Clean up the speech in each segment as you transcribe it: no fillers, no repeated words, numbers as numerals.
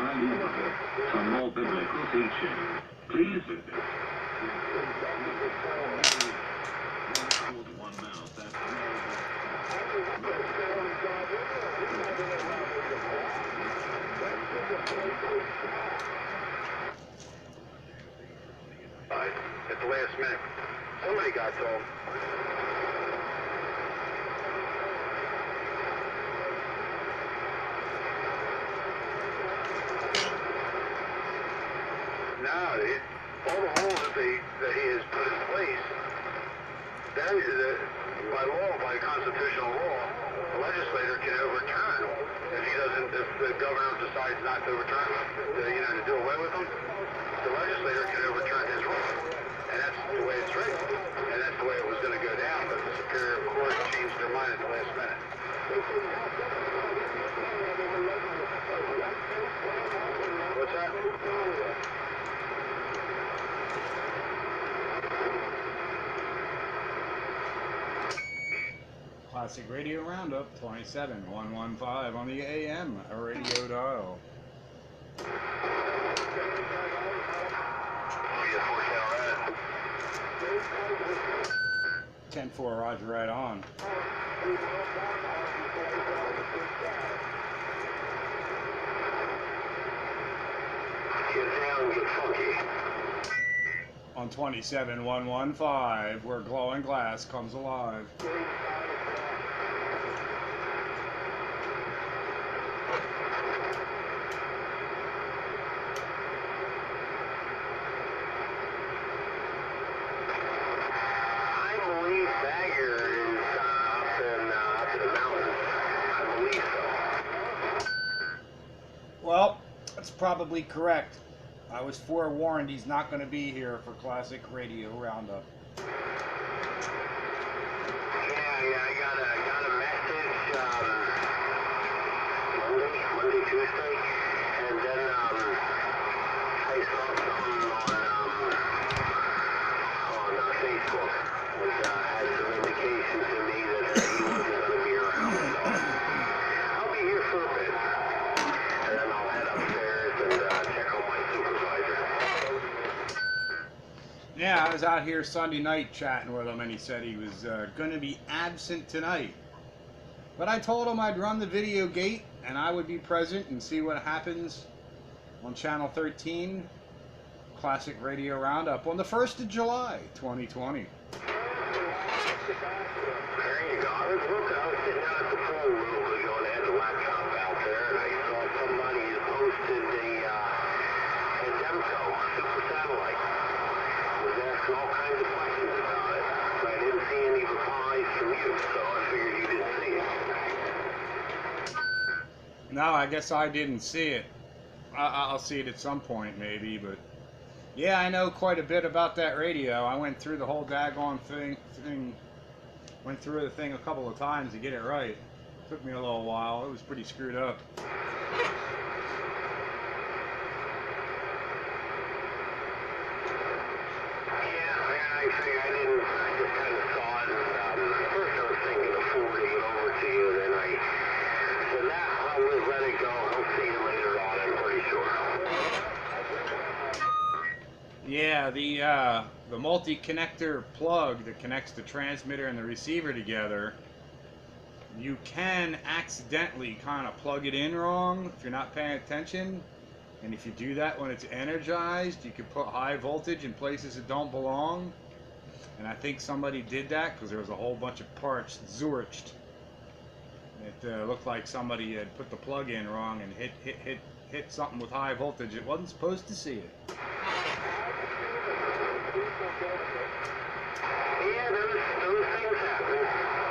valuable for more biblical teaching. Please visit. At the last minute, somebody got told. No, all the rules that he has put in place, that is by law, by constitutional law, the legislator can overturn if the governor decides not to overturn, to do away with them. The legislator can overturn his rule, and that's the way it's written, and that's the way it was going to go down. But the Superior Court changed their mind at the last minute. What's that? Classic Radio Roundup 27115 on the AM radio dial. 10-4, Roger, right on. On 27115, where glowing glass comes alive. Well, that's probably correct. I was forewarned he's not going to be here for Classic Radio Roundup. Yeah, I got a message Monday, Tuesday, and then I saw something on Facebook which had some indication to me that he wasn't going to be around. So I'll be here for a bit. And then I'll head upstairs and check on my supervisor. Yeah, I was out here Sunday night chatting with him, and he said he was going to be absent tonight. But I told him I'd run the video gate, and I would be present and see what happens on Channel 13, Classic Radio Roundup, on the 1st of July, 2020. There you go. I was sitting down at the pool room ago, and I had the laptop out there, and I saw somebody had posted a Demco super satellite. Was asking all kinds of questions about it, but I didn't see any replies from you, so I figured you didn't see it. No, I guess I didn't see it. I'll see it at some point, maybe, but yeah, I know quite a bit about that radio. I went through the whole daggone thing. Went through the thing a couple of times to get it right. Took me a little while. It was pretty screwed up. Yeah, I figured I didn't. I just kind of saw it, and first I was thinking of forwarding it over to you, then I said, nah, I'll just let it go. I'll see you later on, I'm pretty sure. Yeah, the multi-connector plug that connects the transmitter and the receiver together, you can accidentally kind of plug it in wrong if you're not paying attention. And if you do that when it's energized, you can put high voltage in places that don't belong. And I think somebody did that because there was a whole bunch of parts zorched. It looked like somebody had put the plug in wrong and hit something with high voltage. It wasn't supposed to see it. Yeah, those things happen.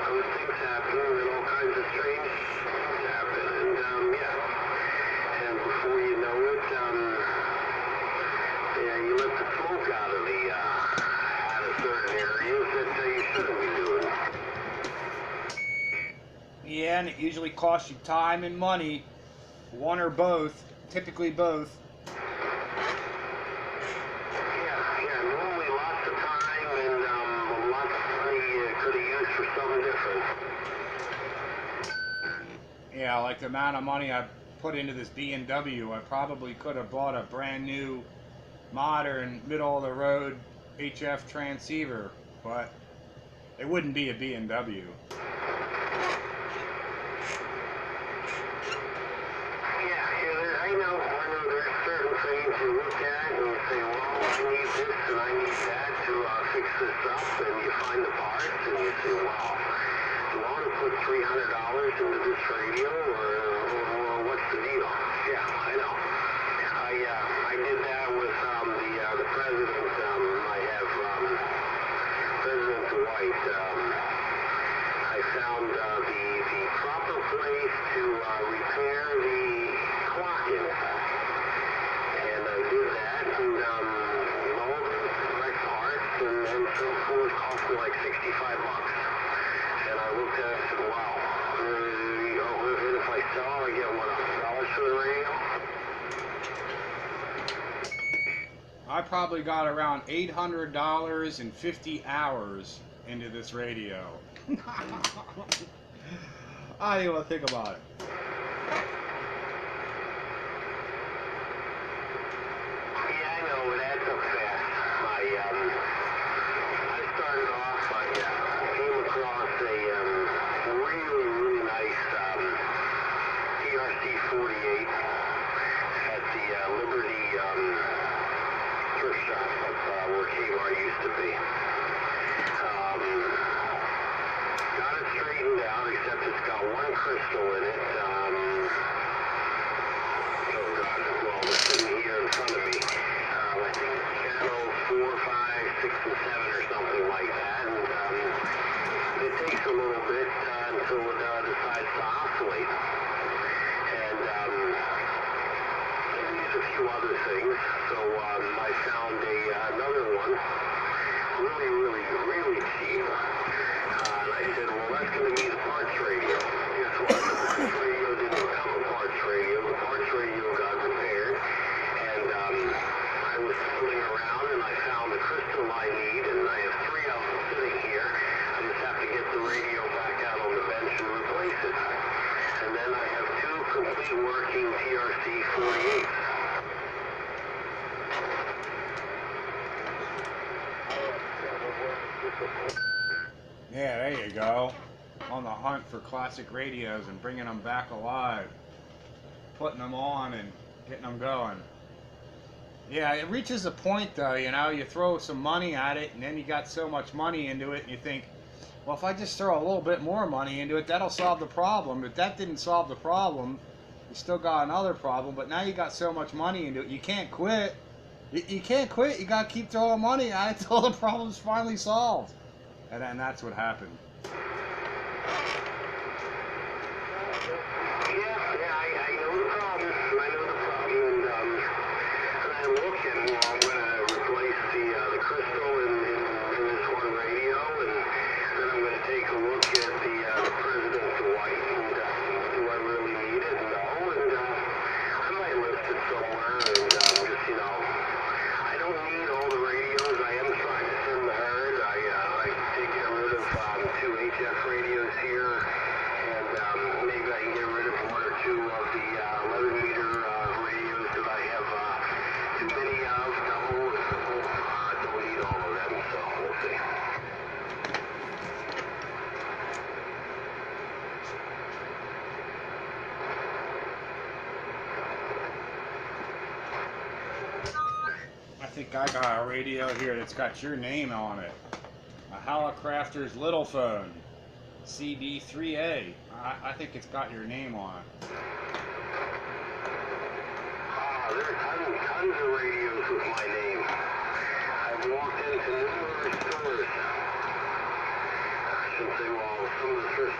Those things happen, and all kinds of strange things happen. And, yeah. And before you know it, yeah, you let the smoke out of certain areas that you shouldn't be doing. Yeah, and it usually costs you time and money, one or both, typically both. Yeah, like the amount of money I put into this B&W, I probably could have bought a brand new, modern, middle-of-the-road HF transceiver, but it wouldn't be a B&W. I know there's certain things you look at and you say, well, I need this and I need that to fix this up, and you find the parts and you say, wow, do I want to put $300 into this radio or what's the deal? Yeah, I know. I did that with the president. I have President Dwight. I found the proper place to repair the clock in it. And I did that, and all the correct parts and so forth cost me like $65. And I looked at it and said, wow, if I sell, I get what, $1 for the radio? I probably got around $800 and 50 hours into this radio. I don't even think about it. Yeah, I know, it adds up fast. I started off, I came across a really nice TRC 48 at the Liberty thrift shop up where Kmart used to be. Got it straightened out, except it's got one crystal in it. Oh God, well, it's sitting here in front of me. I think channels 4, 5, 6, and 7 or something like that. And it takes a little bit until it decides to oscillate. And there's a few other things. So I found another one, really cheap. And I said, well, that's going to be the parts radio. Guess what? The parts radio didn't become a parts radio. The parts radio got repaired. And I was fooling around and I found the crystal I need, and I have 3 of them sitting here. I just have to get the radio back out on the bench and replace it. And then I have 2 complete working TRC 48s. Yeah, there you go. On the hunt for classic radios and bringing them back alive. Putting them on and getting them going. Yeah, it reaches a point though, you know, you throw some money at it and then you got so much money into it and you think, well, if I just throw a little bit more money into it, that'll solve the problem. If that didn't solve the problem, you still got another problem, but now you got so much money into it, you can't quit. You can't quit, you gotta keep throwing money at it until the problem's finally solved. And then that's what happened. Yeah, I know the problem. And I'm looking, well, I'm going to replace the crystal in this one radio, and then I'm going to take a look at the President Dwight, and do I really need it? No, and I might list it somewhere, and just, you know, I don't need all the radios. I am trying to thin the herd. I did get rid of 2 HF radios here, and maybe I can get rid of 1 or 2 of the 11-meter radios that I have too many of, double and triple. I don't need all of them, so we'll see. I think I got a radio here that's got your name on it. A Hallicrafter's Little Phone, CD3A. I think it's got your name on it. There are tons of radios with my name. I've walked into numerous stores. I shouldn't say, well, some of the thrift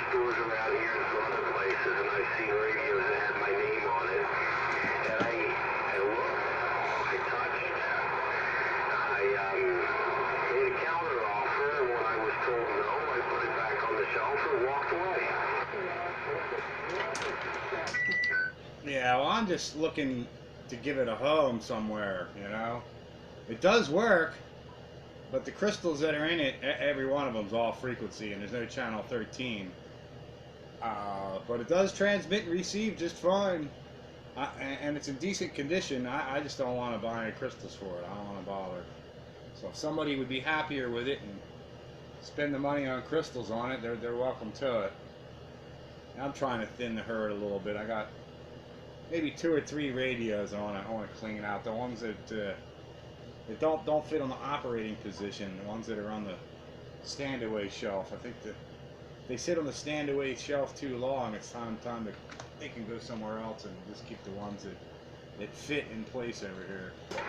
stores around here and some other places, and I've seen radios that had my name on it. And I looked, I touched, I made a counter offer, and when I was told no, I put it back on the shelf and walked away. Yeah, well, I'm just looking to give it a home somewhere, you know. It does work, but the crystals that are in it, every one of them's all frequency, and there's no channel 13. But it does transmit and receive just fine. And it's in decent condition. I just don't want to buy any crystals for it. I don't want to bother. So if somebody would be happier with it and spend the money on crystals on it, they're welcome to it. And I'm trying to thin the herd a little bit. I got maybe 2 or 3 radios I want to clean out. The ones that don't fit on the operating position. The ones that are on the stand-away shelf. I think that they sit on the stand-away shelf too long. It's time to they can go somewhere else and just keep the ones that fit in place over here. Yeah,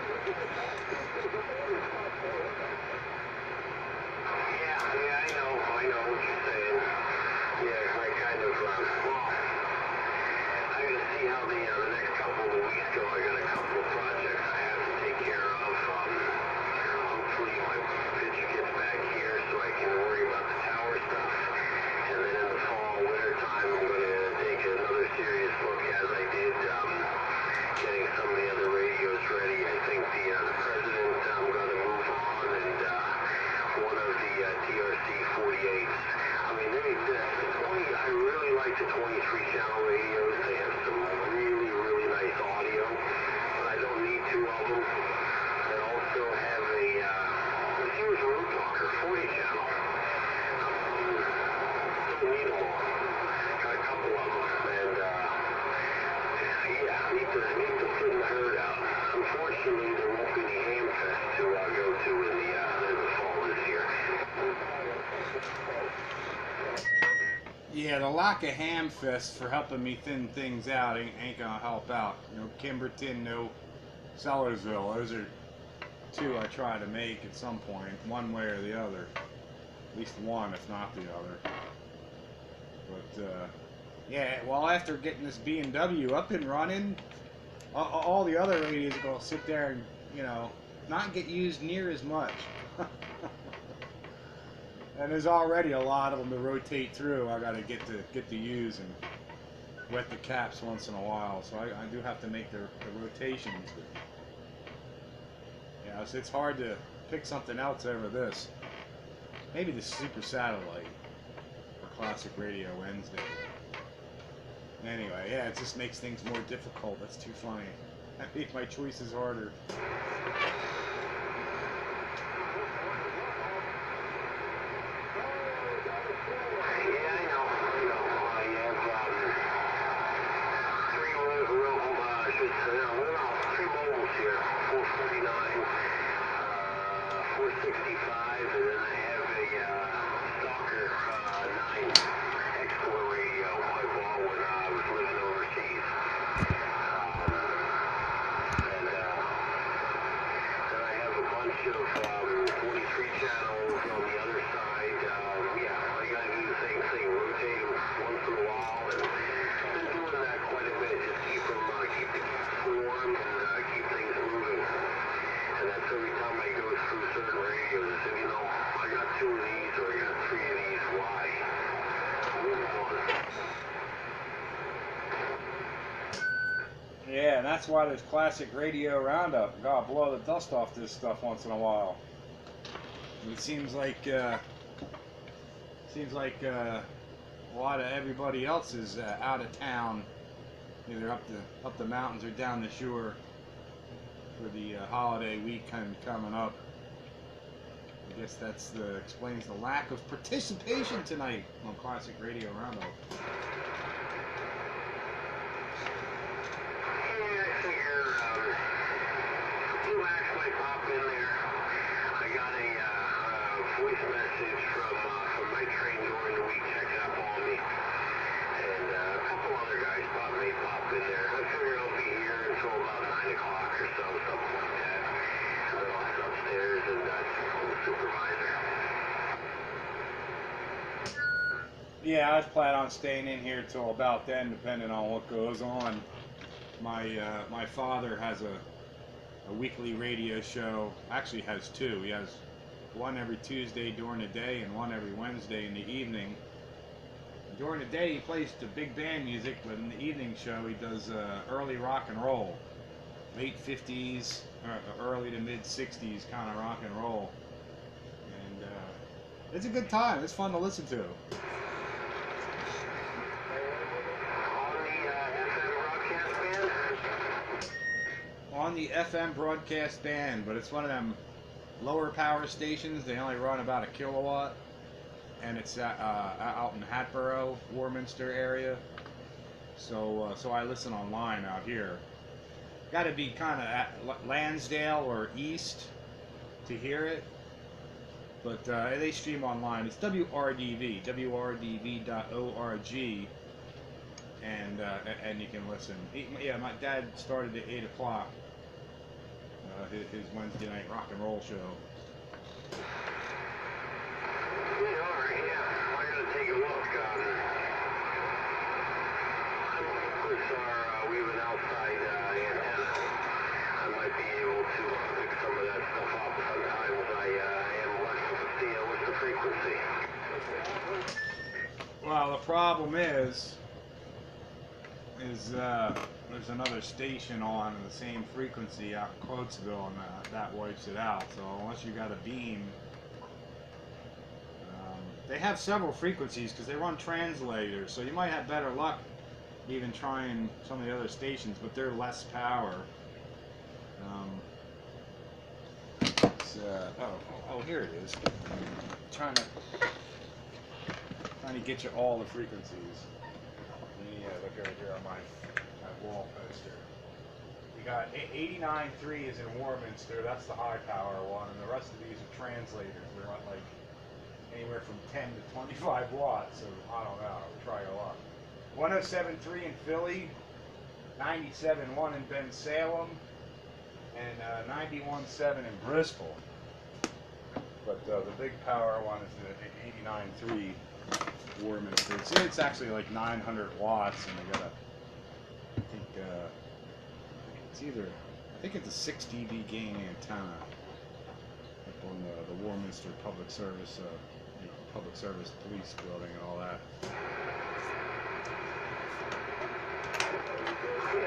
I know what you're saying. Yeah, I kind of, well, I gotta see how the next couple of weeks go. I got a couple of projects I have to take care of. Hopefully my pitch gets back here so I can worry about the tower stuff. And then in the fall, winter time, I'm going to take another serious look as I did getting some of the other radios ready. I think the president, I'm going to move on, and one of the TRC 48s. I mean, I really like the 23-channel radios. They have some really, really nice audio, but I don't need 2 of them. I also have a Sears Road Talker 40-channel. Don't need them all. Got a couple of them, and yeah, need to thin the herd out. Unfortunately, there won't be any ham fest to go to in the fall this year. Yeah, the lack of ham fest for helping me thin things out ain't gonna help out. No Kimberton, no Sellersville. Those are 2 I try to make at some point, one way or the other. At least one, if not the other. But yeah, well, after getting this B&W up and running, all the other radios are gonna sit there and, you know, not get used near as much. And there's already a lot of them to rotate through. I gotta get to use and wet the caps once in a while. So I do have to make the rotations. But yeah, it's hard to pick something else over this. Maybe the Super Satellite for Classic Radio Wednesday. Anyway, yeah, it just makes things more difficult. That's too funny. I make my choices harder. Yeah, and that's why there's Classic Radio Roundup. Gotta blow the dust off this stuff once in a while. It seems like a lot of everybody else is out of town, either up the mountains or down the shore for the holiday weekend coming up. I guess that's explains the lack of participation tonight on Classic Radio Roundup. Message from my train during the week checking up on me, and a couple other guys may pop in there. I figure I'll be here until about 9 o'clock or so, something like that. And then I'll head upstairs and call the supervisor. Yeah, I plan on staying in here till about then, depending on what goes on. My father has a weekly radio show. Actually, has 2. He has one every Tuesday during the day and one every Wednesday in the evening. During the day he plays the big band music, but in the evening show he does early rock and roll, late 50s, early to mid 60s kind of rock and roll, and it's a good time. It's fun to listen to. on the FM broadcast band, but it's one of them lower power stations. They only run about 1 kilowatt, and it's out in Hatboro, Warminster area. So I listen online out here. Got to be kind of at Lansdale or east to hear it, but they stream online. It's WRDV, WRDV.org, and you can listen. Yeah, my dad started at 8 o'clock. His Wednesday night rock and roll show. We're going to take a look. We have an outside antenna. I might be able to pick some of that stuff up. Sometimes I am less with the frequency. Well, the problem is there's another station on the same frequency out in Coatesville, and that wipes it out. So unless you got a beam, they have several frequencies because they run translators. So you might have better luck even trying some of the other stations, but they're less power. Oh, here it is. Trying to get you all the frequencies. Yeah, look over here on my wall poster. You got 89.3 is in Warminster. That's the high power one, and the rest of these are translators. They're not like anywhere from 10 to 25 watts. So I don't know. Try a lot. 107.3 in Philly, 97.1 in Ben Salem, and 91.7 in Bristol. But the big power one is the 89.3 Warminster. It's actually like 900 watts, and they got a, I think it's a 6 dB gain antenna up on the Warminster Public Service Police Building and all that. We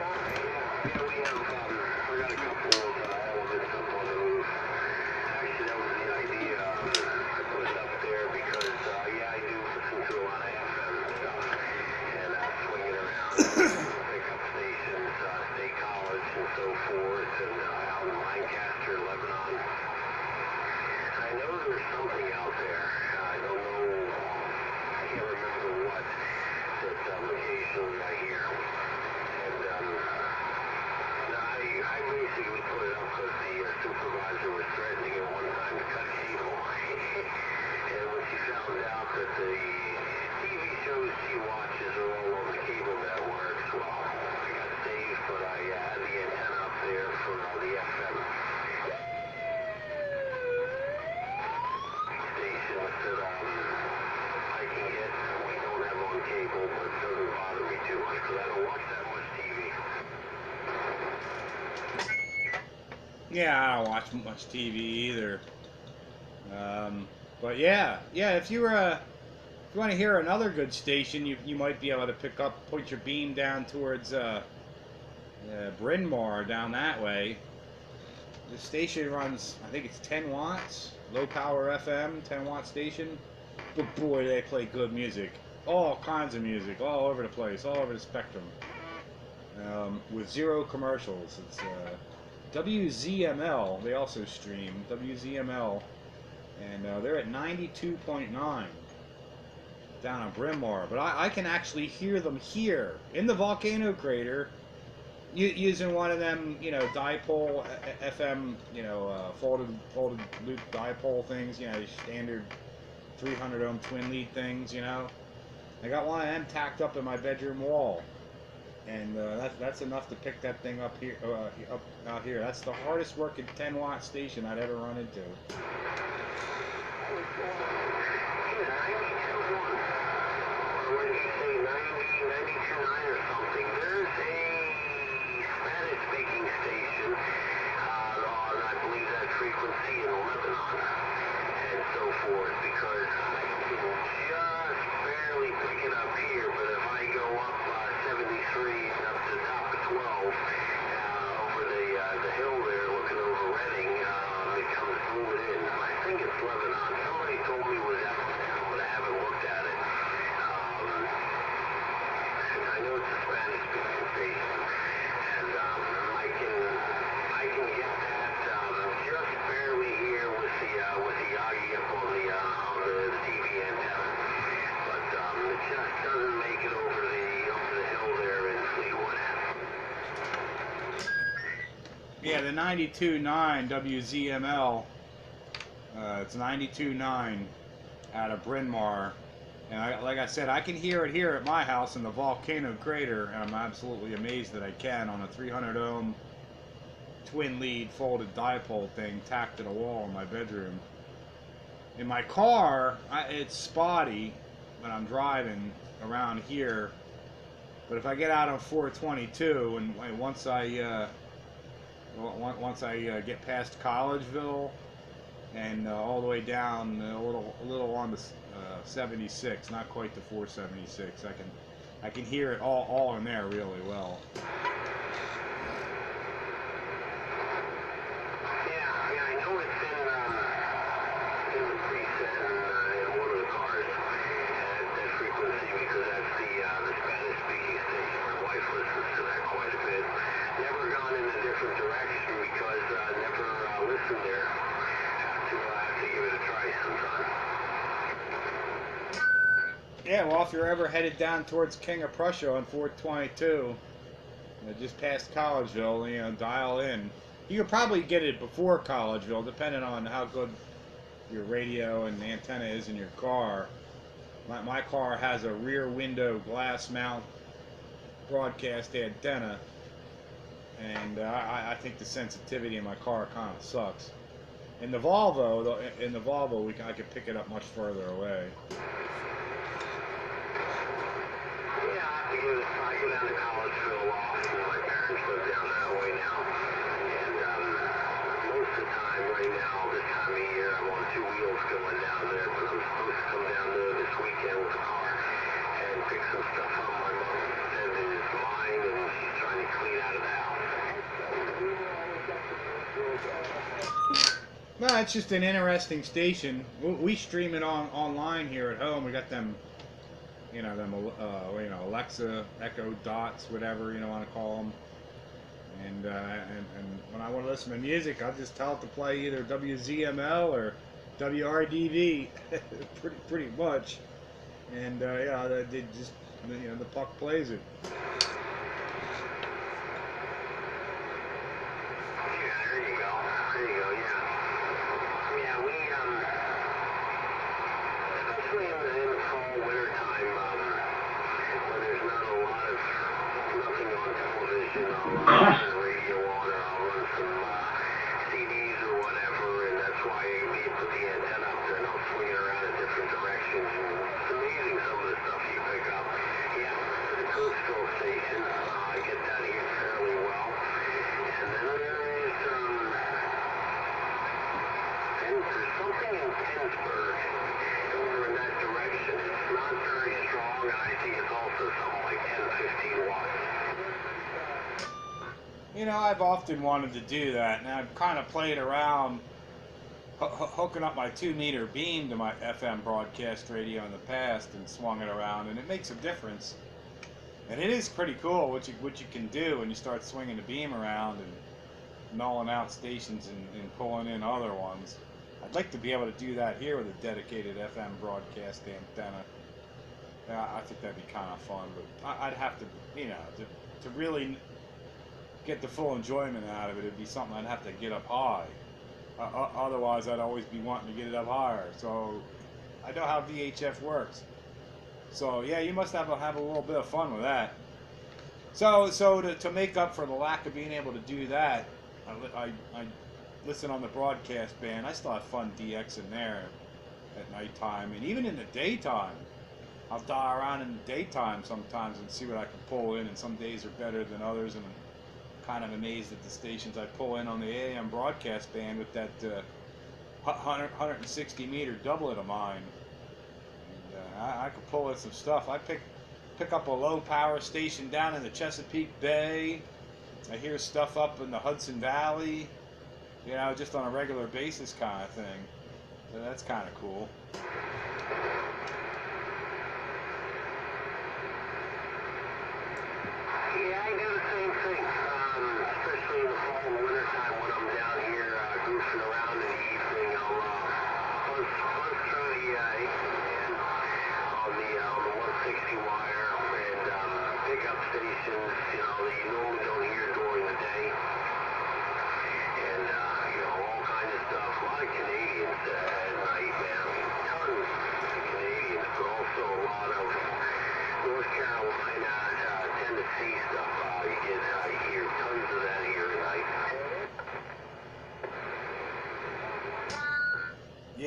got a couple of elements up on the roof. Actually, that was the idea. I put it up there because, I do listen to a lot of FM stuff, and swing it around, pick up stations, State College and so forth, and out in Lancaster, Lebanon. I know there's something out there. I don't know, I can't remember what, that occasionally I hear. I basically put it up because the supervisor was threatening at one time to cut cable. And when she found out that the TV shows she watches are all on the cable networks, well, I got saved, but I had the antenna up there for the FM stations that I can get. We don't have on cable, but it doesn't bother me too much because I don't watch that much TV. Yeah, I don't watch much TV either. But yeah, if you want to hear another good station, you might be able to put your beam down towards Bryn Mawr, down that way. The station runs, I think it's 10 watts, low power FM, 10 watt station. But boy, they play good music, all kinds of music, all over the place, all over the spectrum, with zero commercials. It's WZML, they also stream, WZML, and they're at 92.9 down on Bryn Mawr. But I can actually hear them here in the volcano crater using one of them, dipole FM, folded loop dipole things, standard 300 ohm twin lead things, I got one of them tacked up in my bedroom wall. And that's enough to pick that thing up here, out here. That's the hardest working 10 watt station I'd ever run into. When you say 90, 92.9 or something, there's a Spanish-speaking station on, I believe, that frequency in Lebanon and so forth, because I can just barely pick it up here, but if I go up 73 up to the top of 12 over the hill there, looking over Reading, it comes moving in. I think it's Lebanon. Somebody told me it was Allentown, but I haven't looked at it. I know it's a Spanish-speaking station, and I Yeah, the 92.9 WZML. It's 92.9 out of Bryn Mawr. And like I said, I can hear it here at my house in the volcano crater, and I'm absolutely amazed that I can on a 300 ohm twin lead folded dipole thing tacked to the wall in my bedroom. In my car, it's spotty when I'm driving around here, but if I get out on 422 and once I get past Collegeville and all the way down a little on the 76, not quite the 476. I can hear it all in there really well. Yeah, I know it's in the preset in one of the cars at that frequency because that's the Spanish speaking station. My wife listens to that quite a bit. Never gone in a different direction because never listened there. Have to give it a try sometime. Yeah, well, if you're ever headed down towards King of Prussia on 422, just past Collegeville, dial in. You could probably get it before Collegeville, depending on how good your radio and antenna is in your car. My car has a rear window glass mount broadcast antenna, and I think the sensitivity in my car kind of sucks. In the Volvo, I could pick it up much further away. I go down to Collegeville often. My parents live down that way now. And most of the time right now, this time of year, I'm on two wheels going down there. But I'm supposed to come down there this weekend with a car and pick some stuff up. My mom said it is mine and she's trying to clean out of the house. No, it's just an interesting station. We stream it online here at home. We got them, Alexa, Echo Dots, whatever you want to call them. And when I want to listen to music, I'll just tell it to play either WZML or WRDV, pretty much. And they just the puck plays it. Radio on, or I'll run some CDs or whatever, and that's why you put the antenna up there and I'll swing it around in different directions. And it's amazing some of the stuff you pick up. Yeah, the coastal station, I get that here fairly well. And then there's something in Pittsburgh over in that direction. It's not very strong, and I think it's also something like 10-15 watts. I've often wanted to do that, and I've kind of played around hooking up my 2-meter beam to my FM broadcast radio in the past and swung it around, and it makes a difference. And it is pretty cool what you can do when you start swinging the beam around and nulling out stations and pulling in other ones. I'd like to be able to do that here with a dedicated FM broadcast antenna. I think that'd be kind of fun, but I'd have to, to really get the full enjoyment out of it, it'd be something I'd have to get up high. Otherwise, I'd always be wanting to get it up higher. So I know how VHF works. So yeah, you must have a little bit of fun with that. So to make up for the lack of being able to do that, I listen on the broadcast band. I still have fun DXing there at nighttime, and even in the daytime. I'll dial around in the daytime sometimes and see what I can pull in, and some days are better than others, and I'm kind of amazed at the stations I pull in on the AM broadcast band with that 160 meter doublet of mine. And, I could pull in some stuff. I pick up a low power station down in the Chesapeake Bay. I hear stuff up in the Hudson Valley, just on a regular basis kind of thing. So that's kind of cool. Yeah, I do the same thing, especially in the fall and winter time when I'm down here goofing around in the evening. I'll buzz through the AM on the 160 wire and pick up stations, that you normally don't hear during the day.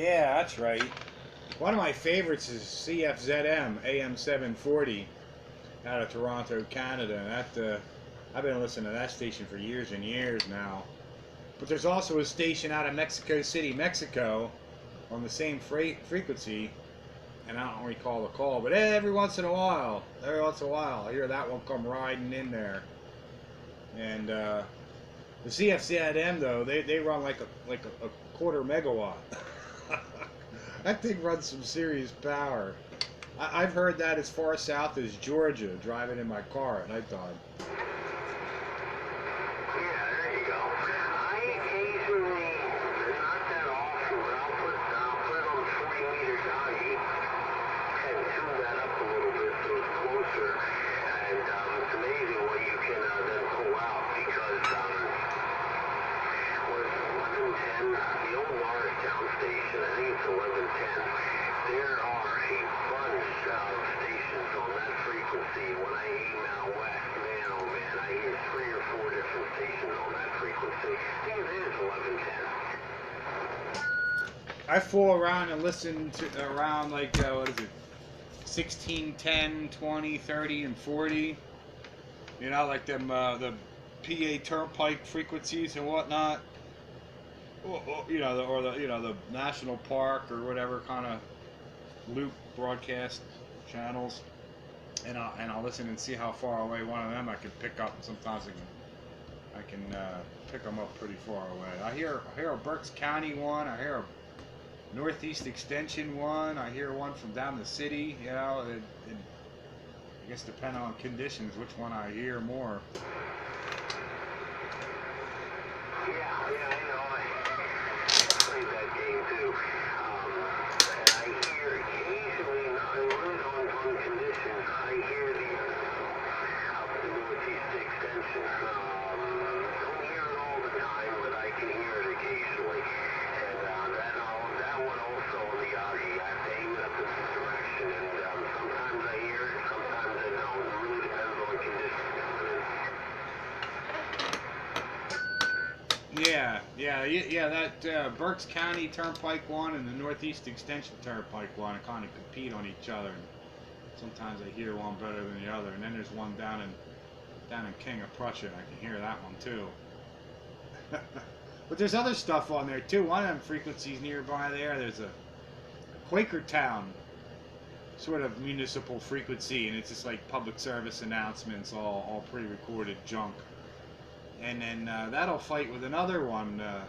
Yeah, that's right. One of my favorites is CFZM AM 740 out of Toronto, Canada. And that I've been listening to that station for years and years now. But there's also a station out of Mexico City, Mexico, on the same frequency, and I don't recall the call, but every once in a while, I hear that one come riding in there. And the CFZM though, they run like a quarter megawatt. That thing runs some serious power. I've heard that as far south as Georgia, driving in my car at nighttime. I fool around and listen to around like, what is it, 16, 10, 20, 30, and 40. You know, like them, the PA turnpike frequencies and whatnot. You know, the national park or whatever kind of loop broadcast channels. And I'll listen and see how far away one of them I can pick up. Sometimes I can pick them up pretty far away. I hear a Berks County one. I hear a Northeast Extension one. I hear one from down the city. You know, I guess depending on conditions, which one I hear more. Yeah, I know. I play that game too. And I hear occasionally, not really on conditions, I hear the Northeast Extension. Don't hear it all the time, but I can hear it occasionally. And that one also on the Augie, I have to aim it up in this direction. And sometimes I hear it, sometimes I don't. It really depends on conditions. Yeah. That Berks County Turnpike one and the Northeast Extension Turnpike one kind of compete on each other. And sometimes I hear one better than the other. And then there's one down in King of Prussia, and I can hear that one too. But there's other stuff on there too. One of them frequencies nearby there's a Quakertown sort of municipal frequency, and it's just like public service announcements, all pre-recorded junk. And then that'll fight with another one. I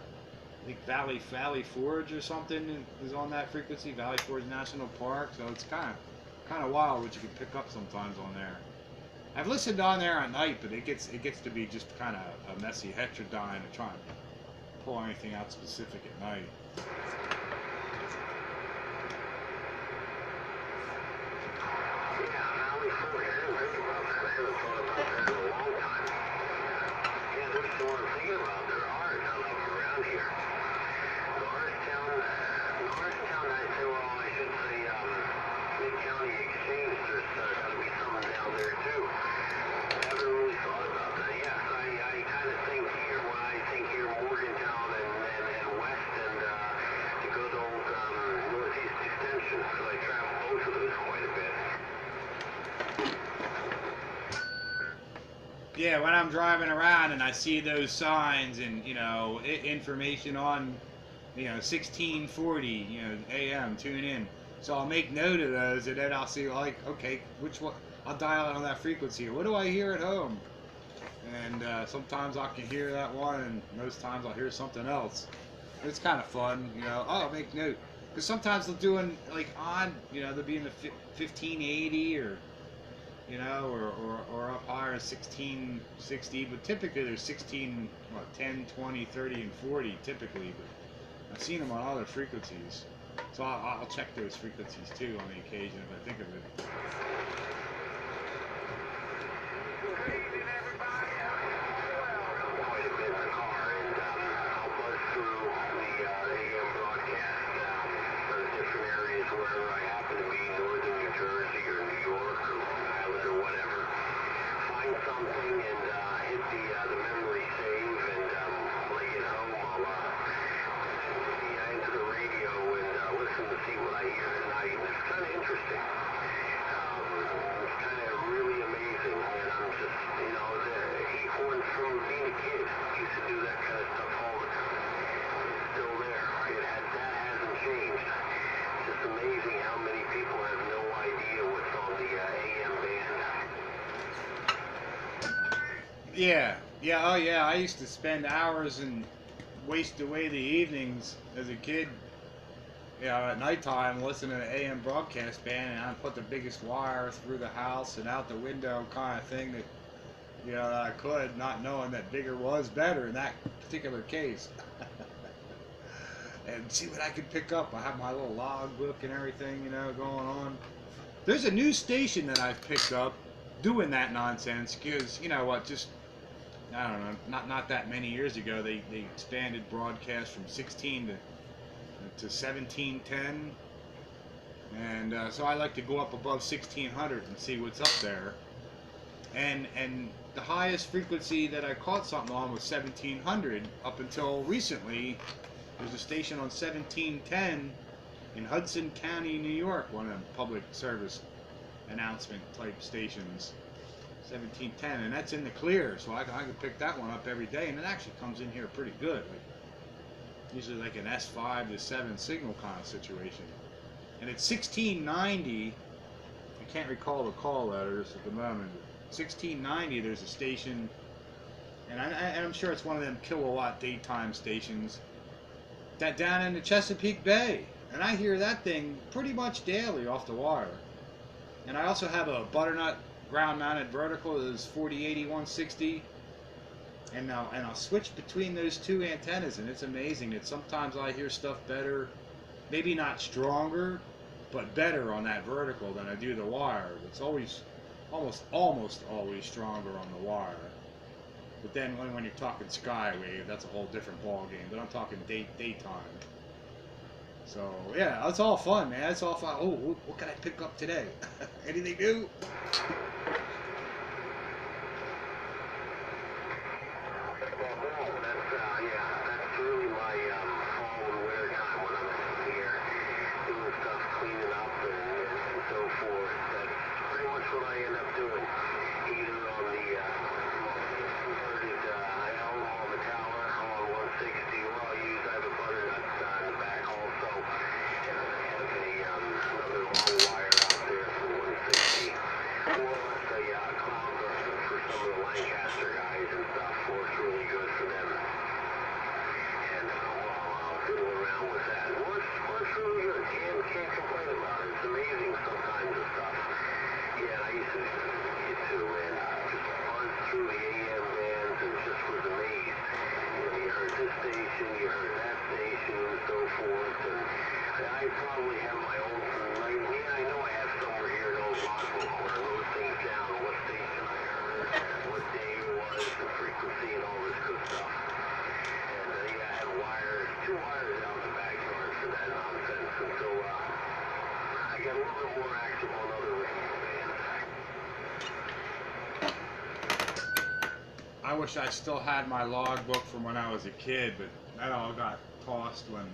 think Valley Forge or something is on that frequency. Valley Forge National Park. So it's kind of wild what you can pick up sometimes on there. I've listened on there at night, but it gets to be just kind of a messy heterodyne to try and pull anything out specific at night. Yeah, when I'm driving around and I see those signs and, you know, information on, you know, 1640, you know, AM, tune in. So I'll make note of those, and then I'll see, like, okay, which one, I'll dial it on that frequency. What do I hear at home? And sometimes I can hear that one, and most times I'll hear something else. It's kind of fun, you know. Oh, make note. Because sometimes they'll do, like, on, you know, they'll be in the 1580 or, you know, or up higher, 1660, but typically there's 16, 10, 20, 30, and 40 typically, but I've seen them on other frequencies, so I'll check those frequencies too on the occasion if I think of it. Into the radio and used to do that kind of stuff all the time. It's still there. That hasn't changed. It's just amazing how many people have no idea what's on the AM band. Yeah, yeah, oh yeah. I used to spend hours and waste away the evenings as a kid, you know, at nighttime listening to AM broadcast band, and I'd put the biggest wire through the house and out the window kind of thing that, you know, that I could, not knowing that bigger was better in that particular case. And see what I could pick up. I have my little log book and everything, you know, going on. There's a new station that I've picked up doing that nonsense, because, you know what, just, I don't know, not that many years ago, they expanded broadcast from 16 to 1710, and so I like to go up above 1600 and see what's up there. And the highest frequency that I caught something on was 1700 up until recently. There's a station on 1710 in Hudson County, New York, one of them public service announcement type stations. 1710, and that's in the clear, so I can pick that one up every day, and it actually comes in here pretty good, like usually like an S5 to 7 signal kind of situation. And it's 1690. I can't recall the call letters at the moment. 1690, there's a station, and I'm sure it's one of them kilowatt daytime stations that down in the Chesapeake Bay, and I hear that thing pretty much daily off the wire. And I also have a butternut ground-mounted vertical that is 4080-160, and I'll switch between those two antennas, and it's amazing that sometimes I hear stuff better, maybe not stronger, but better on that vertical than I do the wire. It's always, almost always stronger on the wire. But then when you're talking skywave, that's a whole different ball game. But I'm talking daytime. So yeah, it's all fun, man. It's all fun. Oh, what can I pick up today? Anything new? That's really my fall and winter time when I'm here doing stuff, cleaning up and so forth. That's pretty much what I end up doing. Either on the converted L on the tower on 160, or I have a butternut in the back also, and I have another long wire out there for 160, or a cloud burster for some of the Lancaster guys and stuff. Works really good for them. And I'll fiddle around with that. Works really good. Can't complain about it. It's amazing sometimes the stuff. Yeah, I used to and just buzz through the AM bands and just was amazed. You know, you heard this station, you heard that station, and so forth. And I probably have my own. I know I have somewhere here an old logbook where I wrote things down, what station I heard, what day it was, the frequency, and all this good stuff. And I had two wires out in the backyard for that nonsense until I got a little bit more active on other radio bands. I wish I still had my logbook from when I was a kid, but that all got tossed when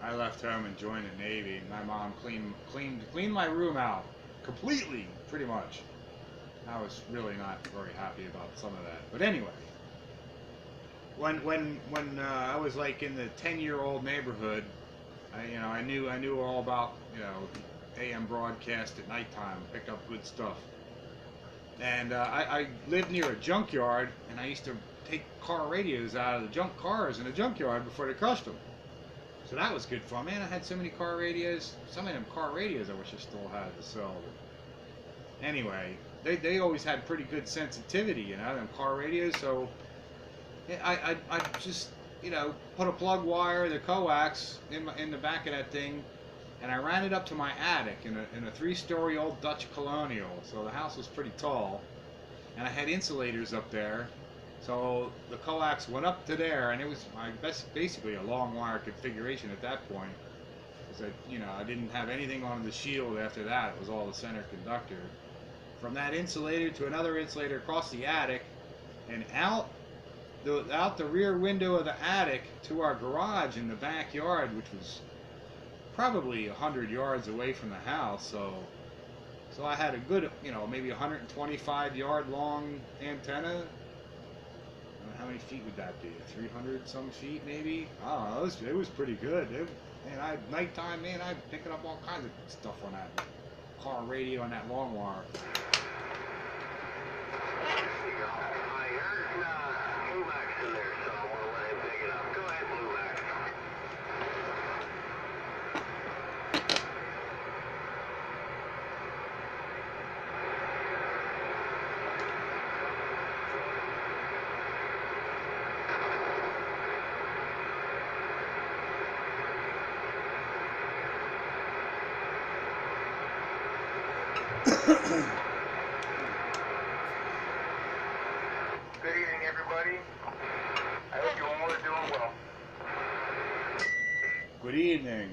I left home and joined the Navy. My mom cleaned my room out completely, pretty much. I was really not very happy about some of that. But anyway, when I was like in the 10-year-old neighborhood, I knew all about, AM broadcast at nighttime, pick up good stuff. And I lived near a junkyard, and I used to take car radios out of the junk cars in the junkyard before they crushed them. So that was good fun. Man, I had so many car radios. Some of them car radios I wish I still had to sell. But anyway, they always had pretty good sensitivity, them car radios. So I just, put a plug wire, the coax, in the back of that thing, and I ran it up to my attic in a 3-story old Dutch colonial. So the house was pretty tall, and I had insulators up there. So the coax went up to there, and it was basically a long wire configuration at that point. Because I didn't have anything on the shield after that. It was all the center conductor. From that insulator to another insulator across the attic, and out the rear window of the attic to our garage in the backyard, which was probably 100 yards away from the house. So I had a good, maybe 125 yard long antenna. How many feet would that be? 300 some feet, maybe? I don't know. It was pretty good. Man, nighttime, man, I'm picking up all kinds of stuff on that car radio and that long wire. Good evening, everybody. I hope you all are doing well. Good evening.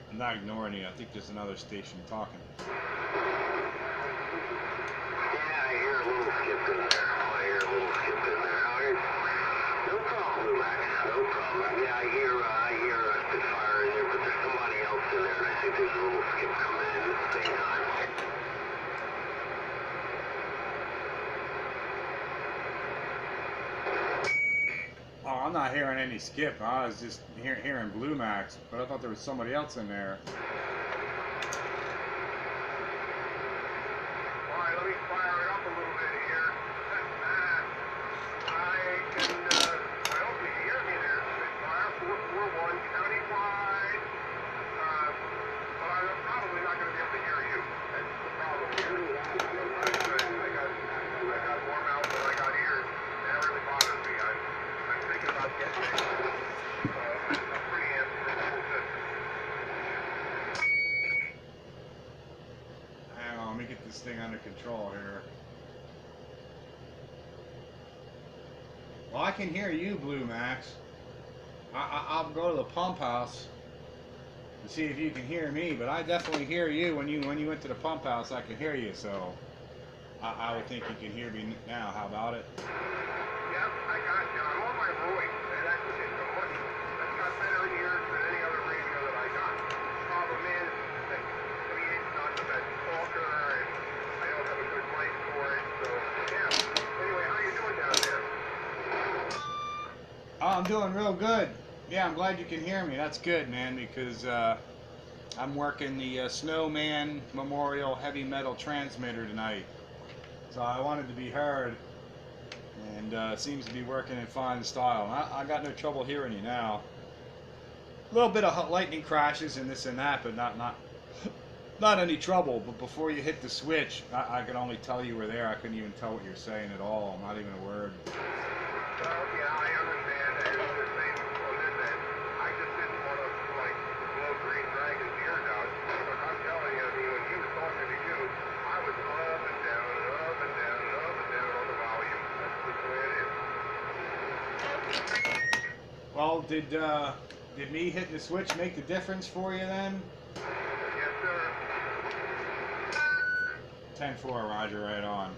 I'm not ignoring you. I think there's another station talking. Yeah, I hear a little skip in there. No problem, Max. No problem. Yeah, I hear a Spitfire in there, but there's somebody else in there, and I think there's a little skip coming in at the same time. Oh, I'm not hearing any skip. I was just hearing Blue Max, but I thought there was somebody else in there. All right, let me fire it up a little bit here. I hope you can hear me there, Spitfire 441 countywide. But I'm probably not going to be able to hear you. That's the problem here. I got more mouth than I got ears, and that really bothers me. I'm thinking about getting a preamp for the whole system. Hang on, let me get this thing under control here. Well, I can hear you, Blue Max. I'll go to the pump house to see if you can hear me, but I definitely hear you. When you went to the pump house, I could hear you, so I would think you can hear me now. How about it? Yep, I got you. I'm on my voice, and that's got better ears than any other radio that I got. Problem is that it's not the best talker, and I don't have a good mic for it, so yeah. Anyway, how you doing down there? Oh, I'm doing real good. Yeah, I'm glad you can hear me. That's good, man, because I'm working the Snowman Memorial Heavy Metal Transmitter tonight. So I wanted to be heard, and it seems to be working in fine style. I got no trouble hearing you now. A little bit of lightning crashes and this and that, but not any trouble. But before you hit the switch, I could only tell you were there. I couldn't even tell what you're saying at all. Not even a word. Well, yeah, I understand. And the same on this end. I just didn't want to, blow Green Dragon's ears out. But I'm telling you, I mean, when he was talking to you, I was up and down and up and down and up and down on the volume. That's just the way it is. Well, did me hitting the switch make the difference for you then? Yes, sir. 10-4, Roger, right on.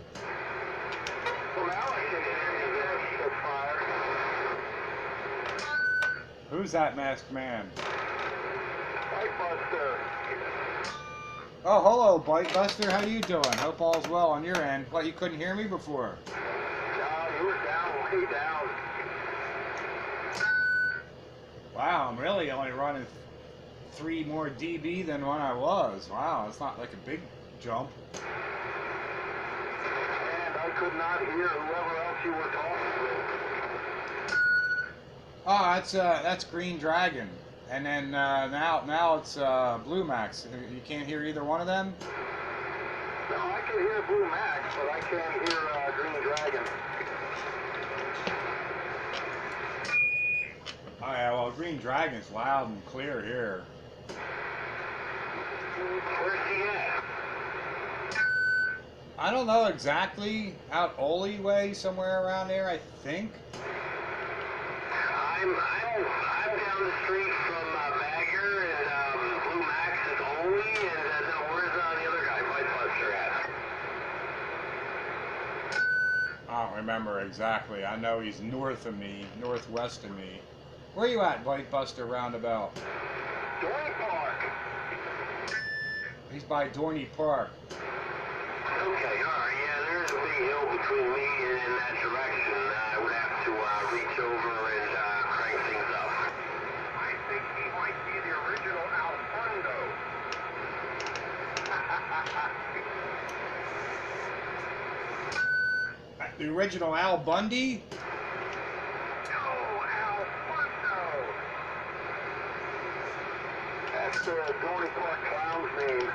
Well, now I can hear you there, Spitfire. Who's that masked man? Buster. Oh, hello, Bite Buster. How you doing? Hope all's well on your end. What, you couldn't hear me before? No, you were down, way down. Wow, I'm really only running 3 more dB than when I was. Wow, it's not like a big jump. And I could not hear whoever else you were talking to. Oh, that's Green Dragon. And then now it's Blue Max. You can't hear either one of them? No, I can hear Blue Max, but I can't hear Green Dragon. Oh yeah, well Green Dragon's loud and clear here. Where's he at? I don't know exactly. Out Ole way, somewhere around there, I think. I'm down the street from Bagger and Blue Max is only, and now where's the other guy, White Buster at? I don't remember exactly. I know he's north of me, northwest of me. Where you at, White Buster roundabout? Dorney Park. He's by Dorney Park. Okay, alright, yeah, there's a big hill between me and that direction. I would have to reach over and crank things up. I think he might be the original Alfondo. The original Al Bundy? No, Alfondo. That's the Dorney Park clown's name.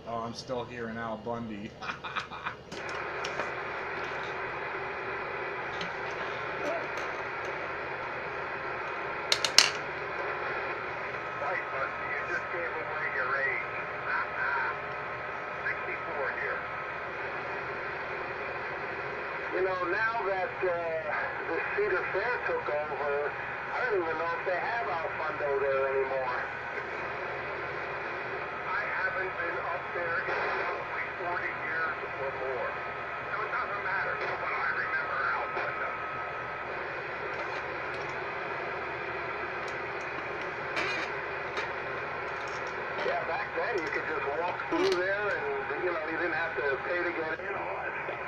Oh, I'm still hearing Al Bundy. White Buster, you just gave away your age. 64 here. You know, now that the Cedar Fair took over, I don't even know if they have Alfondo there anymore. I haven't been up there in probably 40 years or more. So it doesn't matter, but I remember Alfondo. Yeah, back then you could just walk through there and, you know, you didn't have to pay to get in, all that stuff.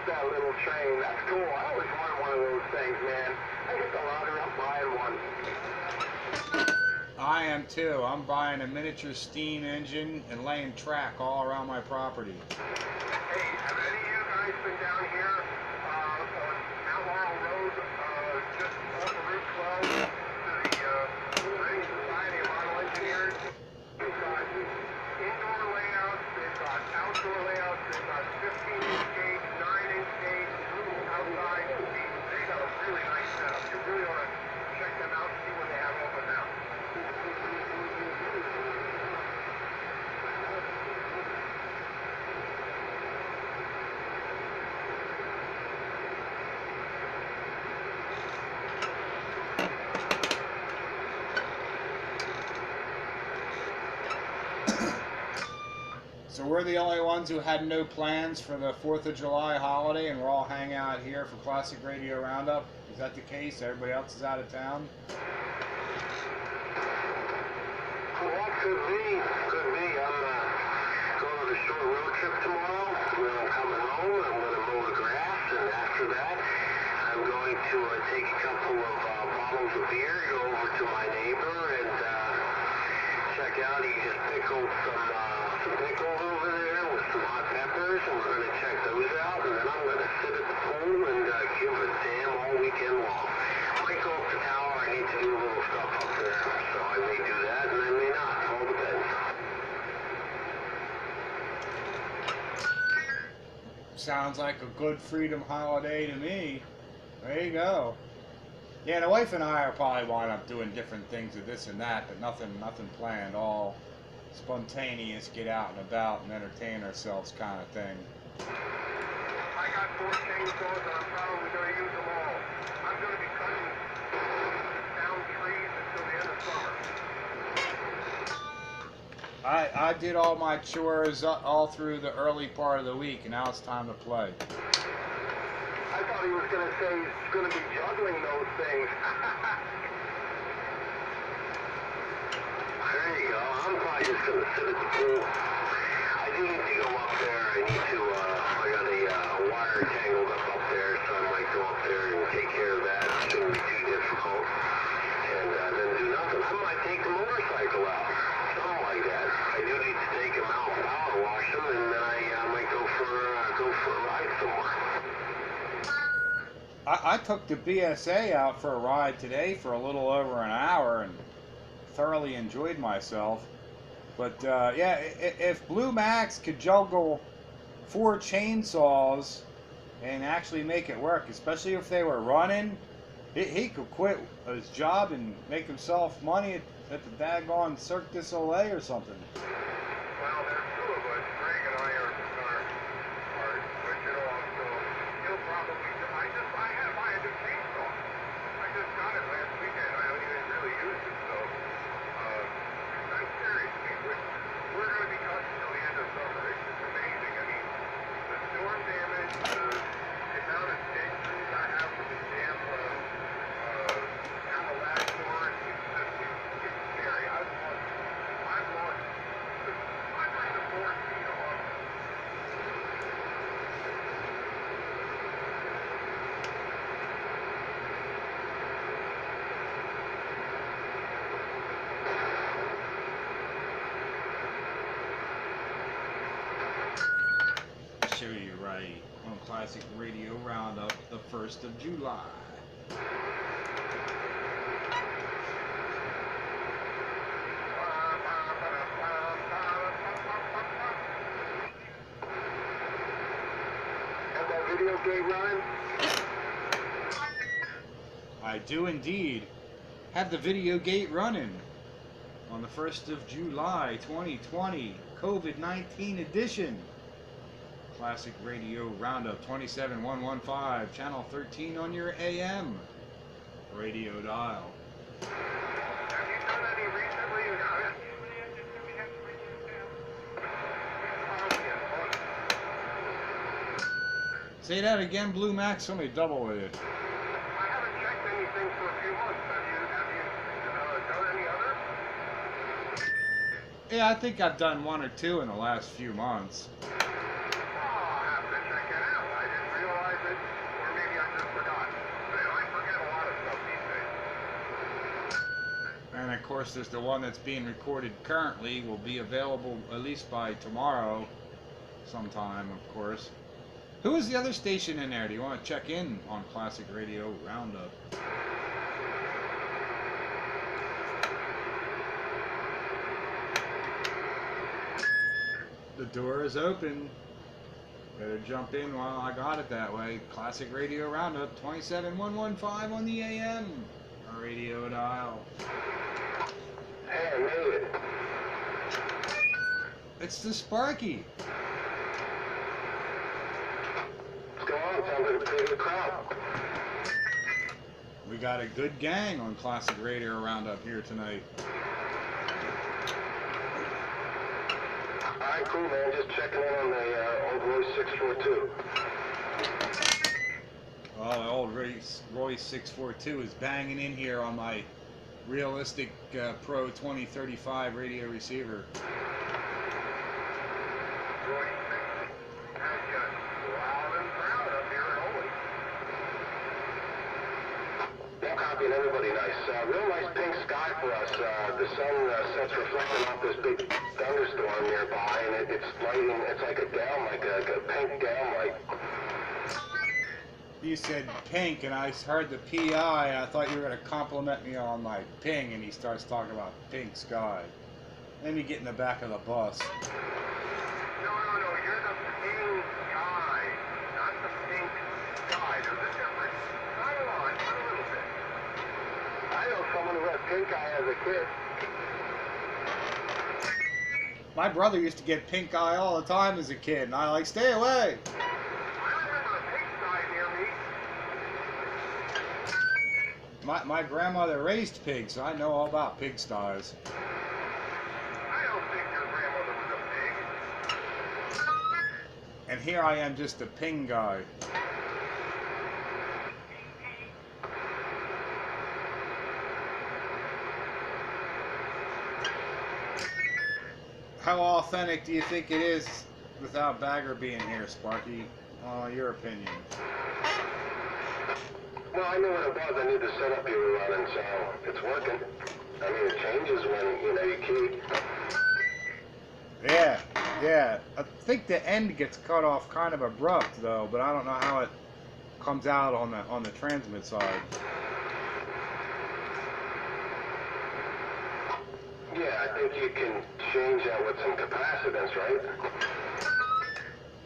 That little train, that's cool. I always wanted one of those things, man. I get the lottery, I'm buying one. I am too. I'm buying a miniature steam engine and laying track all around my property. Hey, have any of you guys been down here on Mount Laurel Road, just off of Route 12 to the Reading Society of Model Engineers? They've got indoor layouts, they've got outdoor layouts, they've got 15-inch gauge, 9-inch gauge, outside. They got a really nice setup. You really ought to check them out and see what they have open now. So we're the only ones who had no plans for the 4th of July holiday, and we're all hanging out here for Classic Radio Roundup. Is that the case? Everybody else is out of town? Well, that could be. Could be. I'm going on a short road trip tomorrow. When I'm coming home, I'm going to mow the grass, and after that, I'm going to take a couple of bottles of beer, go over to my neighbor, and check out. He just pickled some pickles over there with some hot peppers, and we're going to check those out, and then I'm going to sit at the pool and give a damn all weekend long. I might go up the tower. I need to do a little stuff up there, so I may do that, and I may not. It all depends. Sounds like a good freedom holiday to me. There you go. Yeah, the wife and I are probably wind up doing different things with this and that, but nothing planned. All spontaneous, get out and about and entertain ourselves kind of thing. I got 4 chainsaws, and I'm probably going to use them all. I'm going to be cutting down trees until the end of summer. I did all my chores all through the early part of the week, and now it's time to play. I thought he was going to say he's going to be juggling those things. There you go. I'm probably just going to sit at the pool. I do need to go up there. I need to, I got a wire tangled up there, so I might go up there and take care of that. It shouldn't be too difficult. And then do nothing. I might take the motorcycle out. Something like that. I do need to take him out and power wash him, and then I might go for a ride somewhere. I took the BSA out for a ride today for a little over an hour and thoroughly enjoyed myself. But yeah, if Blue Max could juggle 4 chainsaws and actually make it work, especially if they were running, he could quit his job and make himself money at the daggone Cirque du Soleil or something. Well, there's 2 of us. Greg and I are switching off, so he'll probably. I had a new chainsaw. I just got it last weekend. I don't even really use it, so I'm serious. We're going to be cutting till the end of summer. It's just amazing. I mean, the storm damage, the amount of stitches I have from the damn latch doors, it's scary. I've lost 4 feet off. Sure, you're right. On Classic Radio Roundup, the 1st of July. Have that video game running? I do indeed have the video gate running on the 1st of July 2020, COVID-19 edition. Classic Radio Roundup 27115, channel 13 on your AM radio dial. Have you done any recently? Say that again, Blue Max. Somebody double with it. I haven't checked anything for a few months. Have you done any others? Yeah, I think I've done 1 or 2 in the last few months. And of course, there's the one that's being recorded currently, will be available at least by tomorrow sometime, of course. Who is the other station in there? Do you want to check in on Classic Radio Roundup? The door is open. Better jump in while I got it that way. Classic Radio Roundup 27115 on the AM radio dial. Hey, I made it. It's the Sparky. What's going on? Sounds like a big crowd. We got a good gang on Classic Radio Roundup here tonight. Alright, cool, man. Just checking in on the old Royce 642. Well, the old Royce 642 is banging in here on my Realistic Pro 2035 radio receiver. Royce has got loud and proud up here at Holy. No copy and everybody nice. Real nice pink sky for us. The sun sets reflecting off this big thunderstorm nearby, and it's lighting. It's like a down, like a pink down light. You said pink, and I heard the PI, and I thought you were going to compliment me on my ping, and he starts talking about pink sky. Then you get in the back of the bus. No, you're the pink guy, not the pink sky. There's a difference. Not a lot, but a little bit. I know someone who had pink eye as a kid. My brother used to get pink eye all the time as a kid, and I like, stay away. My grandmother raised pigs, so I know all about pigsties. I don't think your grandmother was a pig. And here I am, just a ping guy. How authentic do you think it is without Bagger being here, Sparky? Your opinion. Well, I knew what it was. I knew the setup you were running, so it's working. I mean, it changes when, you keep. Yeah. I think the end gets cut off kind of abrupt, though, but I don't know how it comes out on the transmit side. Yeah, I think you can change that with some capacitance, right?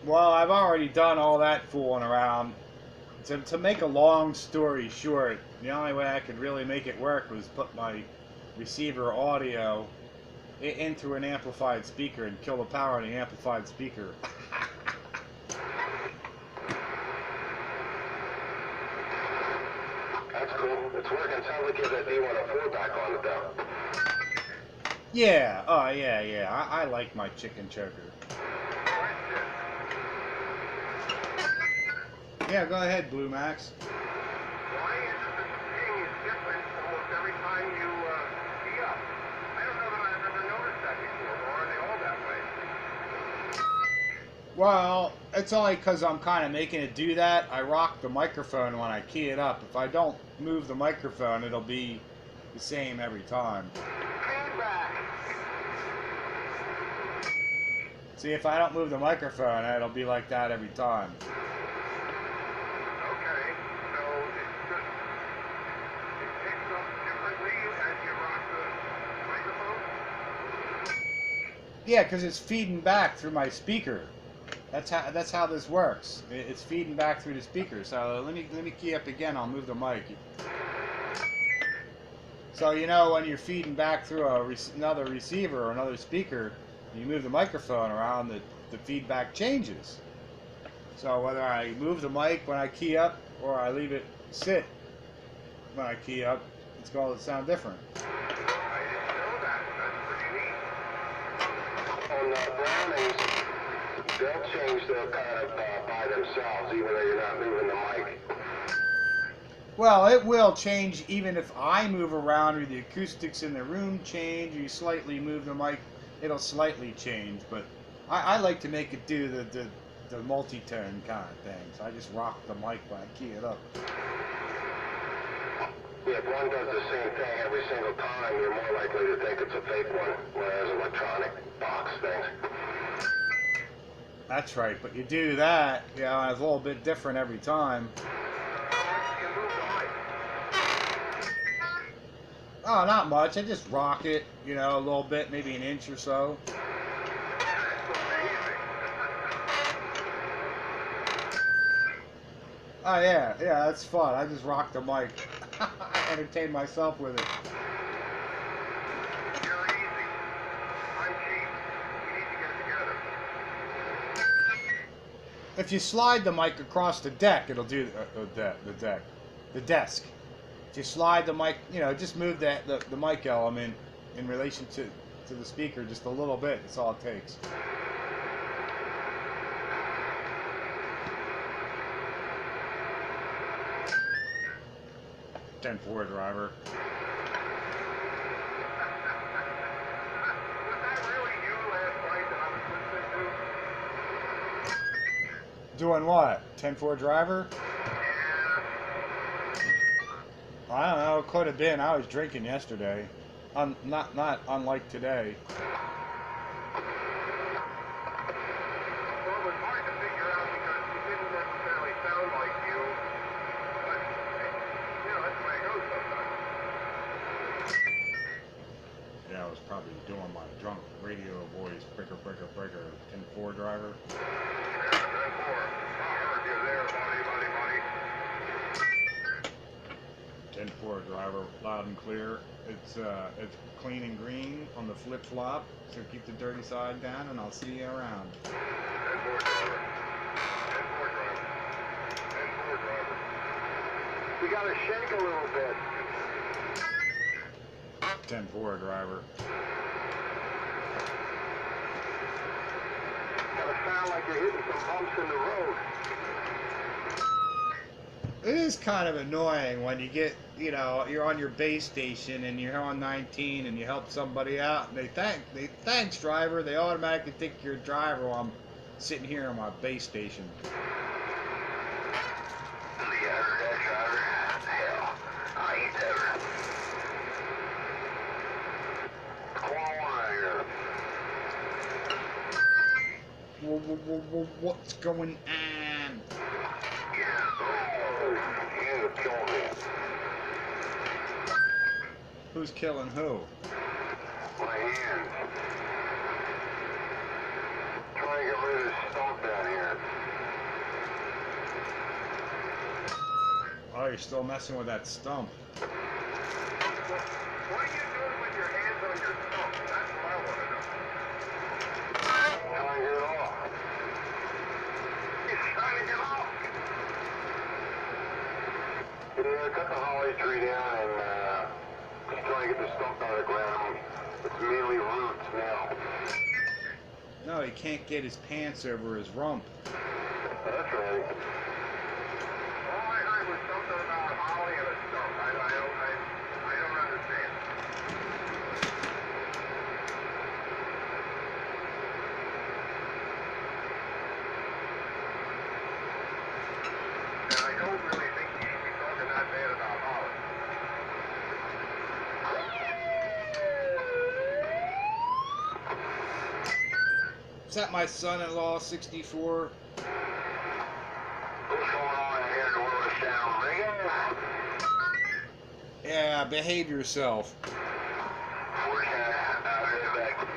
Well, I've already done all that fooling around. To make a long story short, the only way I could really make it work was put my receiver audio into an amplified speaker and kill the power on the amplified speaker. That's cool. It's working. Sounds like you have that D104 back on it, though. Yeah, oh yeah. I like my chicken choker. Yeah, go ahead, Blue Max. Why is it that the ping is different almost every time you key up? I don't know that I've ever noticed that before, or are they all that way? Well, it's only because I'm kind of making it do that. I rock the microphone when I key it up. If I don't move the microphone, it'll be the same every time. Feedback. See, if I don't move the microphone, it'll be like that every time. Okay, so it picks up differently as you rock the microphone? Yeah, because it's feeding back through my speaker. That's how this works. It's feeding back through the speaker. So let me key up again. I'll move the mic. So you know when you're feeding back through another receiver or another speaker, you move the microphone around, the feedback changes. So whether I move the mic when I key up or I leave it sit when I key up, it's going to sound different. I didn't know that. That's pretty neat. On Brownings, they'll change their kind of by themselves, even though you're not moving the mic. Well, it will change even if I move around or the acoustics in the room change, or you slightly move the mic, it'll slightly change. But I like to make it do the multi-tone kind of thing. So I just rock the mic when I key it up. Yeah, if one does the same thing every single time, you're more likely to think it's a fake one, whereas electronic box things. That's right, but you do that, you know, it's a little bit different every time. Oh, not much. I just rock it, you know, a little bit, maybe an inch or so. Oh yeah, that's fun. I just rock the mic. I entertain myself with it. You're easy. I'm cheap. We need to get together. If you slide the mic across the deck, it'll do the desk. If you slide the mic, you know, just move the mic element in relation to the speaker just a little bit. That's all it takes. .4 driver. Was that really you last night that I was listening to? Doing what? 10-4 driver? I don't know. Could have been. I was drinking yesterday. Not unlike today. Well, it was hard to figure out because you didn't necessarily sound like you. But, you know, that's the way it goes sometimes. Yeah, I was probably doing my drunk radio voice. Breaker. 10-4 driver. Yeah, 10-4. I heard you there, buddy. 10-4 driver, loud and clear. It's clean and green on the flip flop. So keep the dirty side down, and I'll see you around. 10-4 driver. 10-4 driver. We gotta shake a little bit. 10-4 driver. Gotta sound like you're hitting some bumps in the road. It is kind of annoying when you get, you know, you're on your base station and you're on 19 and you help somebody out and thanks driver. They automatically think you're a driver while I'm sitting here on my base station. Yeah, I heard that, driver. Hell, I ain't never. Come on, What's going on? yeah. Who's killing who? My hands. Trying to get rid of this stump down here. Oh, you're still messing with that stump. What are you doing with your hands on your stump? That's what I want to know. Trying to get it off. He's trying to get off. Yeah, cut the holly tree down and just trying to get the stump out of the ground. It's mainly roots now. No, he can't get his pants over his rump. That's right. All I heard was something about holly and a stump. I don't understand. And I don't really think he should be talking that bad about holly. Is that my son-in-law, 64? What's going on here in the Willis Sound? Rigging? Yeah, behave yourself. Where's that? Out here back.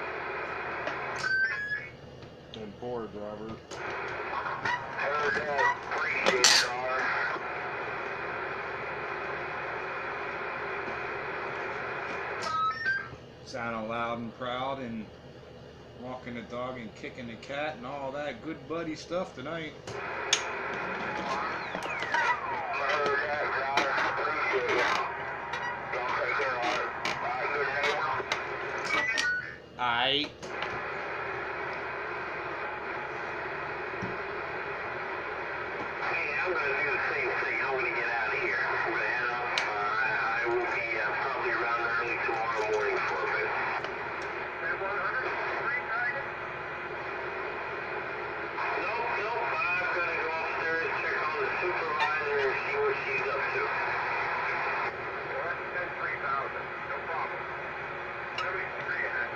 Good board, Robert. Heard that. Appreciate it, Star. Sounding loud and proud and walking the dog and kicking the cat and all that good buddy stuff tonight. Heard that, Star. Appreciate it. Don't take care of it. Bye, good neighbor. Aight. Hey, I'm going to do the same thing. I'm going to get out of here. I'm going to head up. I will be probably around early tomorrow morning for a bit. That 100? Green Dragon? Nope. I'm going to go upstairs, check on the supervisor, and see what she's up to. Well, that's 3,000. No problem. Let me see that.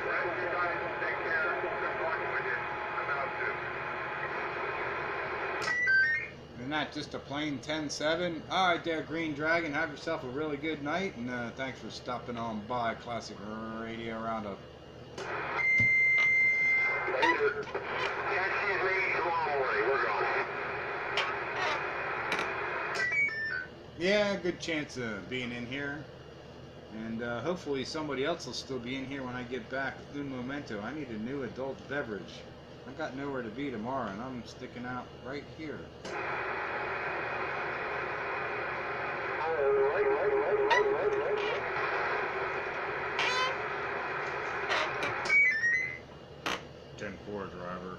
Well, you guys take care. Good luck with it. I'm out too. Isn't that just a plain 10-7? Alright there, Green Dragon. Have yourself a really good night, and thanks for stopping on by Classic Radio Roundup. Later. Catch you maybe tomorrow morning. We're gone. Yeah, good chance of being in here. And hopefully somebody else will still be in here when I get back. Un momento. I need a new adult beverage. I got nowhere to be tomorrow, and I'm sticking out right here. Ten 4 driver.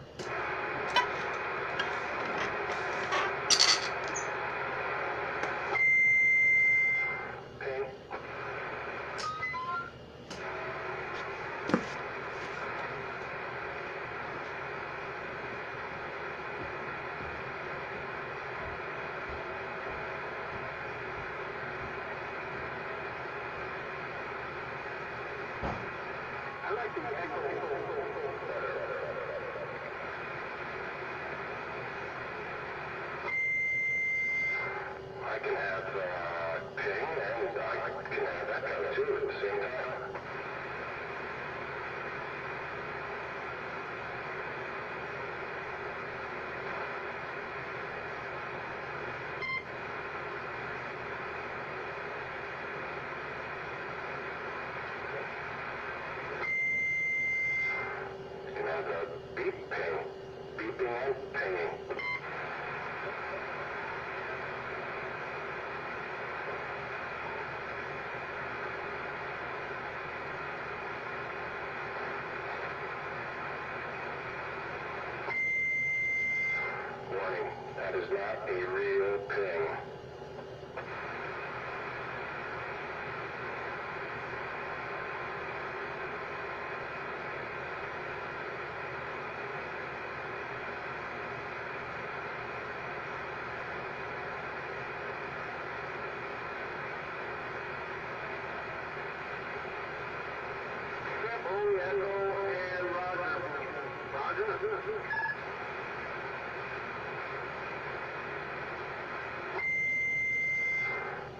I can have ping and I can have echo too at the same time. You can have the beep ping, beeping and pinging. Warning, that is not a real ping.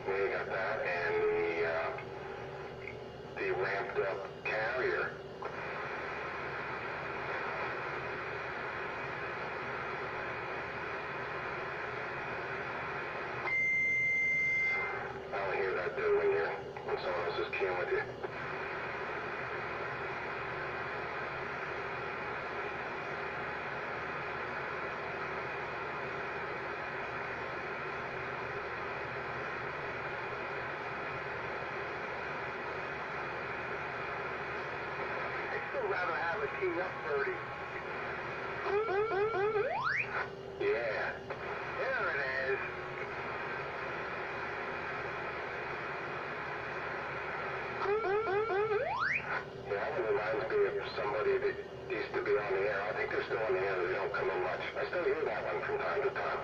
We got that, and the ramped up carrier. I don't hear that though when someone else is keying with you. I'd rather have a key up 30. Yeah. There it is. Yeah, that reminds me of somebody that used to be on the air. I think they're still on the air. They don't come in much. I still hear that one from time to time.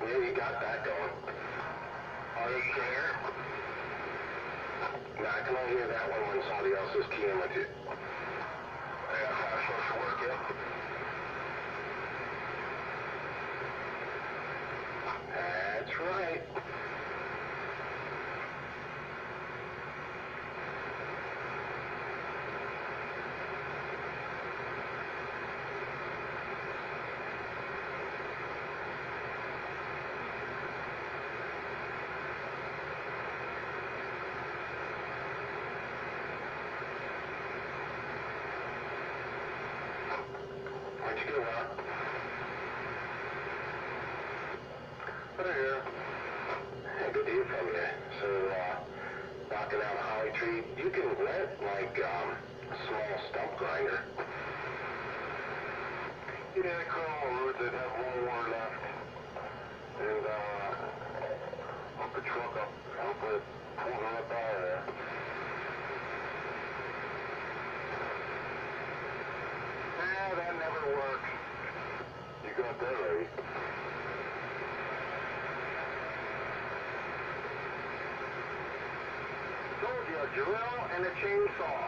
Yeah, you got that going. Oh, you can hear it? No, I can only hear that one when somebody else is keying with you. Yeah, that's supposed to work, yeah? That's right. Where'd you go, Ron? Right here. Hey, good to hear from you. So, knocking out a holly tree. You can rent, like, a small stump grinder. Yeah, call roots that have one more left. And, hook the truck up. Hopefully it pulls her up out of there. Yeah, that never works. You got that right. Told you, a drill and a chainsaw.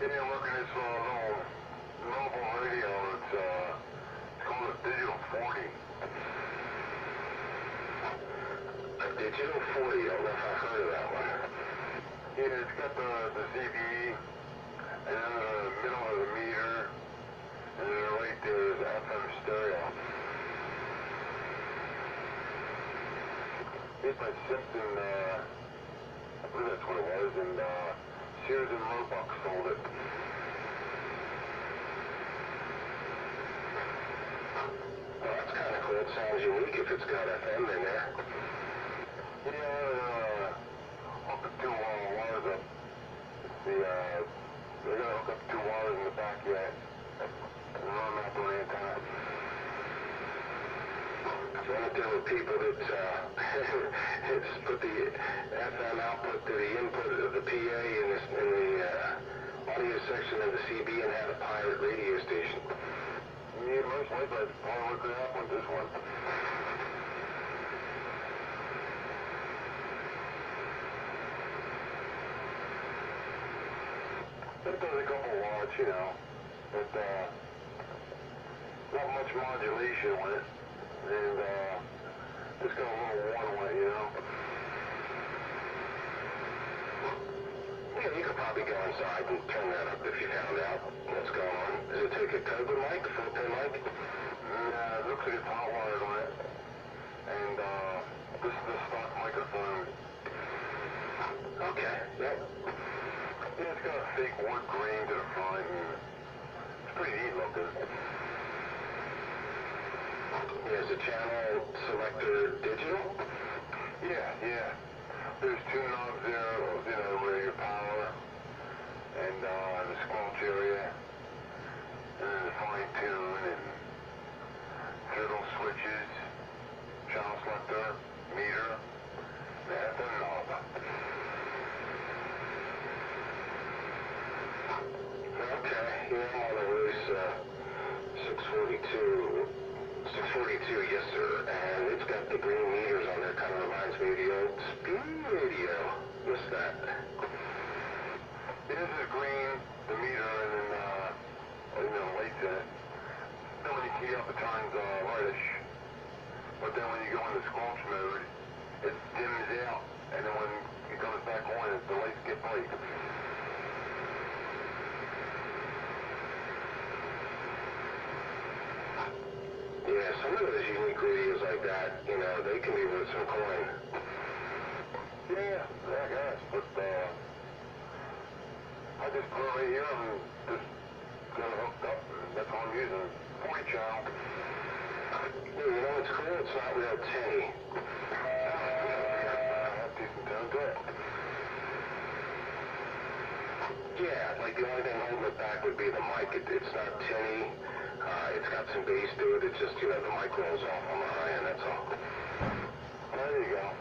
Yeah, working this little mobile radio. It's called a Digital 40. A Digital 40? I don't know if I've heard of that one. Yeah, it's got the CB, and then the middle of the meter, and then right there is FM stereo. It's my Simpson, I believe that's what it was, and Sears and Roebuck sold it. Well, that's kind of cool. It sounds unique if it's got FM in there. Yeah, hook the two wires up. They're going to hook up 2 wires in the back yet and run out the antenna. So I'm dealing with people that just put the FM output to the input of the PA in the audio section of the CB and have a pirate radio station. Yeah, most likely that's probably what could happen with this one. It does a couple watts, you know, but not much modulation with it, and just got a little one-way, you know. Yeah, you could probably go inside and turn that up if you found out what's going on. Does it take a Cobra mic, a full-pin mic? Nah, it looks like it's hot-wired on it, and this is the stock microphone. Okay, yep. Yeah, it's got a fake wood grain to the front, and it's pretty neat looking. Yeah, is the channel selector digital? Yeah. There's 2 knobs there, you know, where your power, and the squelch area, and then the fine tune, and 3 digital switches, channel selector, meter, and the knob. Okay, here I'm on the Royce 642, yes sir, and it's got the green meters on there, kind of reminds me of the old speed radio. What's that? This is green, the meter, and then the lights in it. Then when you key up, it turns whitish. But then when you go into squelch mode, it dims out, and then when it comes back on, the lights get bright. Yeah, some of those unique radios like that, you know, they can be worth some coin. Yeah, I guess, but I just put it right here and just got it hooked up, and that's all I'm using. 40 channel. Yeah, you know what's cool? It's not real tinny. Decent tone to it. Yeah, like the only thing holding it back would be the mic. It's not tinny. It's got some bass to it. It's just, you know, the mic rolls off on the high end, that's all. There you go.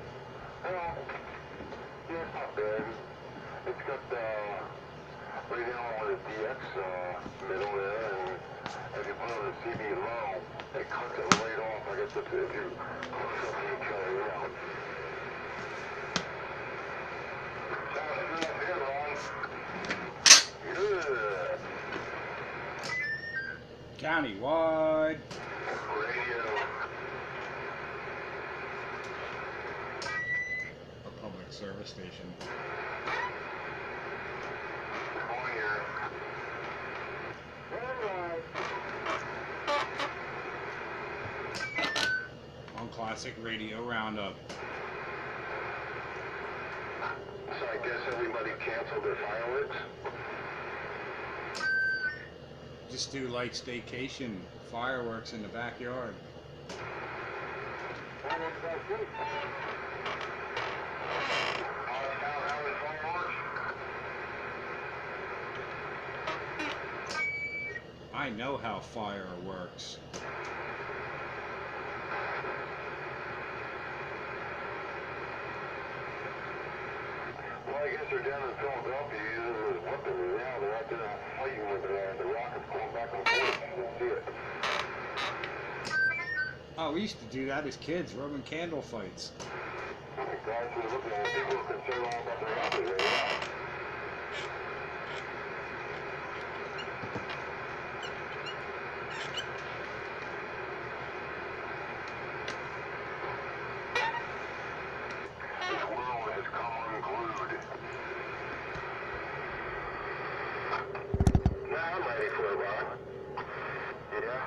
Well, yeah, it's not bad. It's got right now on the DX middle there, and if you put on the CB low, it cuts it right off. I guess if you close up to each other, you know. Sounds good up here, Ron. Good. Countywide. Radio. A public service station. On here. On Classic Radio Roundup. So I guess everybody canceled their fireworks? Just do like staycation fireworks in the backyard. I know how fire works. Well, I guess they're down in Philadelphia using it as weapons now. They're out there fighting with the rockets going back and forth. You can see it. Oh, we used to do that as kids, Roman candle fights. Guys who are looking at people are concerned all about their rockets right now. This world has come unglued. Now I'm ready for it, Ron. Yeah?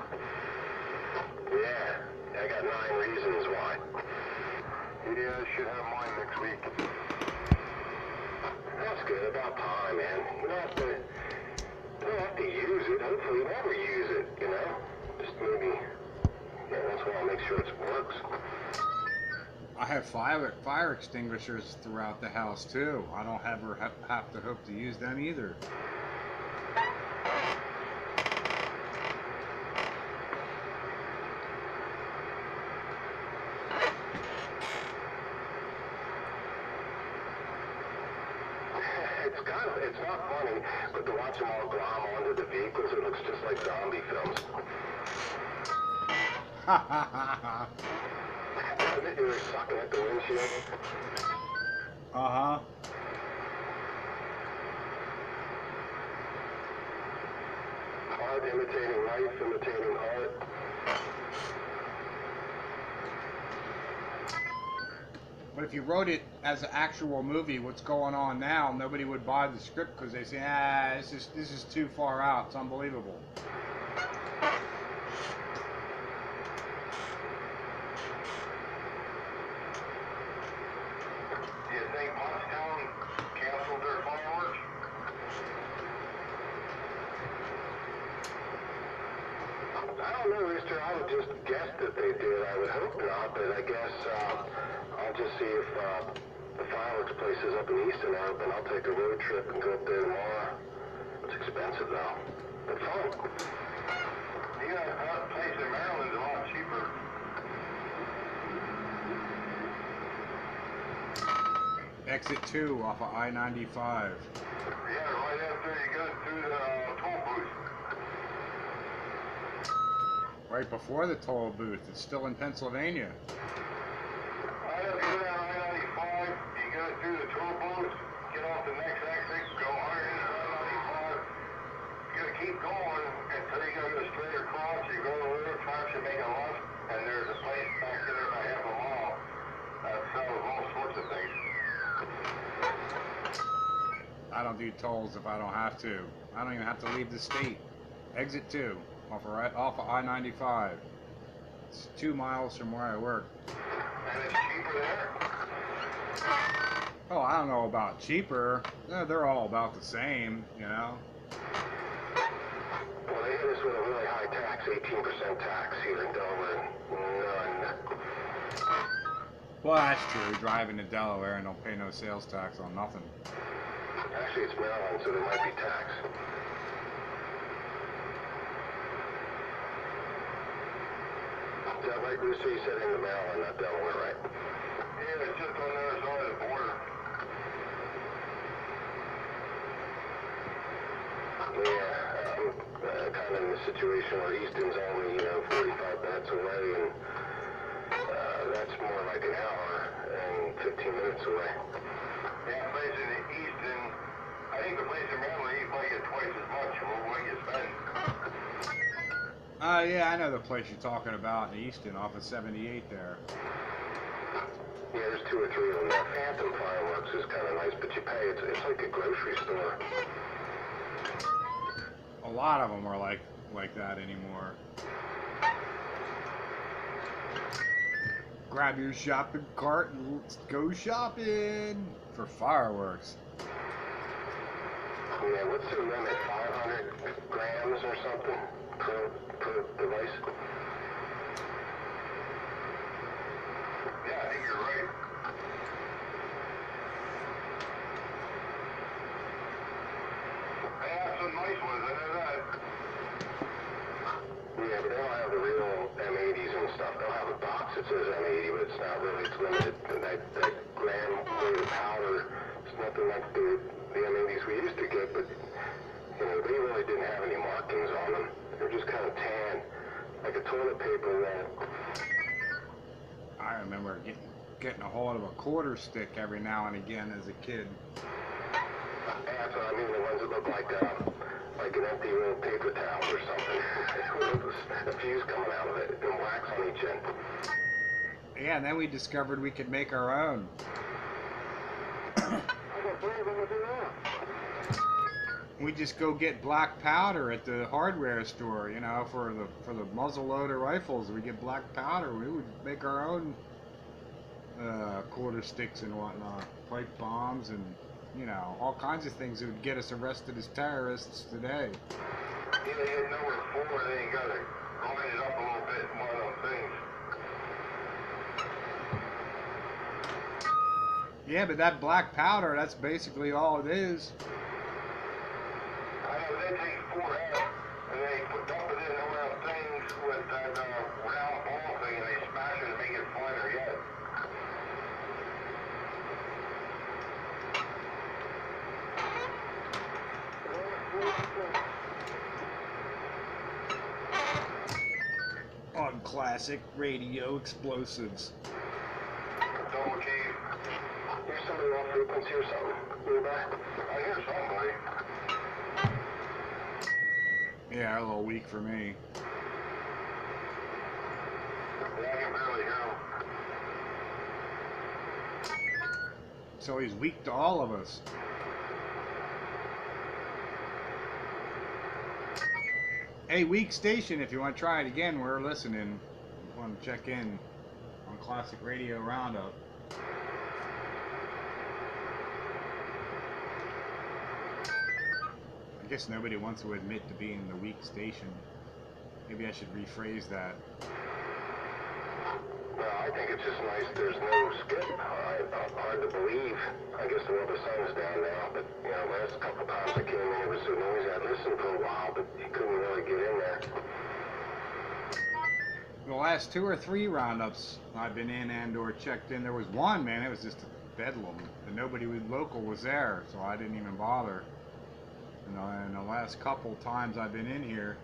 Yeah, I got 9 reasons why. Yeah, I should have mine next week. That's good, about time, man. You don't have to use it. Hopefully you never use it, you know? Just maybe, yeah, once in a while make sure it works. I have fire extinguishers throughout the house too. I don't ever have to hope to use them either. It's not funny, but to watch them all glom onto the vehicles, it looks just like zombie films. Isn't it? You're sucking at the windshield. Uh-huh. Art imitating life, imitating art. But if you wrote it as an actual movie, what's going on now, nobody would buy the script because they say, this is too far out. It's unbelievable. Do you think Punchtown canceled their fireworks? I don't know, Easter. I would just guess that they did. I would hope not, but I guess I'll just see if the fireworks places up in Easton are open. I'll take a road trip and go up there tomorrow. It's expensive though, but fun. You know, that place in Maryland's a lot cheaper. exit 2 off of I-95. Yeah, right after you go through the toll booth. Right before the toll booth. It's still in Pennsylvania. Right up here on I-95, you go through the toll booth, get off the next exit, go hard into I-95. You gotta keep going until you go straight across. You go over the tracks, you make a left, and there's a place back there about half a mile that sells all sorts of things. I don't do tolls if I don't have to. I don't even have to leave the state. Exit 2 off of I-95. It's 2 miles from where I work. And it's cheaper there? Oh, I don't know about cheaper. They're all about the same, you know. Well, they hit us with a really high tax, 18% tax here in Delaware. None. Well, that's true. Driving to Delaware and don't pay no sales tax on nothing. Actually, it's Maryland, so there might be tax. Is that right, Lucy? You said into Maryland, not Delaware, right? Yeah, it's just on the other side of the border. Yeah, I'm kind of in a situation where Easton's only, 45 minutes away, and that's more like an hour and 15 minutes away. Yeah, place in Easton, I think the place in Maryland, you might get twice as much for what you spend. Yeah, I know the place you're talking about in Easton off of 78 there. Yeah, there's 2 or 3 of them. That Phantom Fireworks is kind of nice, but you pay, it's like a grocery store. A lot of them are like that anymore. Grab your shopping cart and let's go shopping for fireworks. Yeah, what's the limit? 500 grams or something per device? Yeah, I think you're right. They have some nice ones, I know that. Yeah, but they don't have the real M80s and stuff. They'll have a box that says M80, but it's not really, it's limited. And that gram weight of powder, it's nothing like the M80s we used to get, but, they really didn't have any markings on them. They were just kind of tan, like a toilet paper roll. I remember getting a hold of a quarter stick every now and again as a kid. That's what I mean, the ones that look like an empty little paper towel or something. With a fuse coming out of it and wax on each end. Yeah, and then we discovered we could make our own. We just go get black powder at the hardware store, for the muzzle loader rifles. We get black powder. We would make our own quarter sticks and whatnot, pipe bombs, and all kinds of things that would get us arrested as terrorists today. Yeah, they didn't know where for. They ain't got to grind it up a little bit, one of those things. Yeah, but that black powder, that's basically all it is. I know they take 4 out and they dump it in one of those things with that round ball thing, and they smash it and make it flatter yet. On classic radio explosives. Double key. Here's somebody off frequency or something nearby. I hear somebody. Yeah, a little weak for me. Yeah, I can barely hear him. So he's weak to all of us. Hey, weak station, if you want to try it again, we're listening. Want to check in on Classic Radio Roundup. I guess nobody wants to admit to being the weak station. Maybe I should rephrase that. Well, I think it's just nice there's no skip. Hard to believe. I guess the rubber sun's down now, but, last couple times I came in, it was so noisy. I listened for a while, but you couldn't really get in there. The last 2 or 3 roundups I've been in and or checked in, there was one, man, it was just bedlam, and nobody local was there, so I didn't even bother. And the last couple times I've been in here,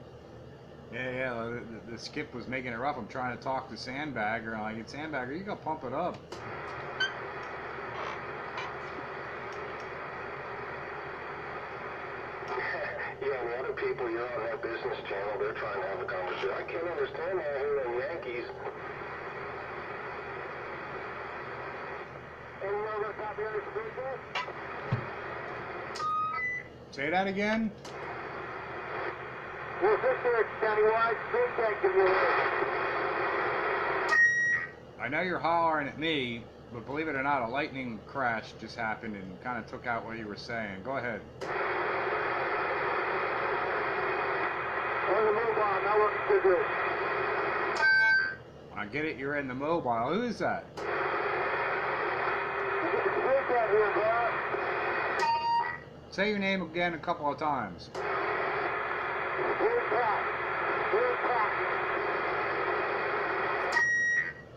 the skip was making it rough. I'm trying to talk to Sandbagger, and I get Sandbagger, you gotta pump it up. Yeah, and the other people you're on that business channel, they're trying to have a conversation. I can't understand that here in Yankees. Say that again? I know you're hollering at me, but believe it or not, a lightning crash just happened and kind of took out what you were saying. Go ahead. I get it, you're in the mobile. Who is that? Say your name again a couple of times.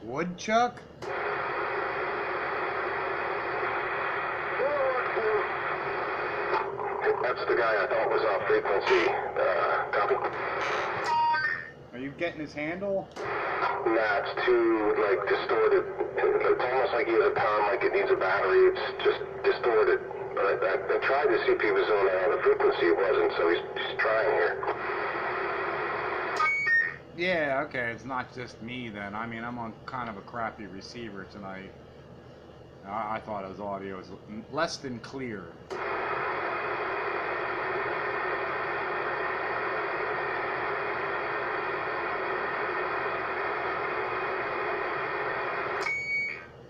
Woodchuck? That's the guy I thought was off frequency. Copy? Are you getting his handle? Nah, it's too, like, distorted. It's almost like he has a power mic, it needs a battery. It's just distorted. But I tried to see if he was on the frequency. It wasn't, so he's trying here. Yeah, okay, it's not just me then. I mean, I'm on kind of a crappy receiver tonight. I thought his audio was less than clear.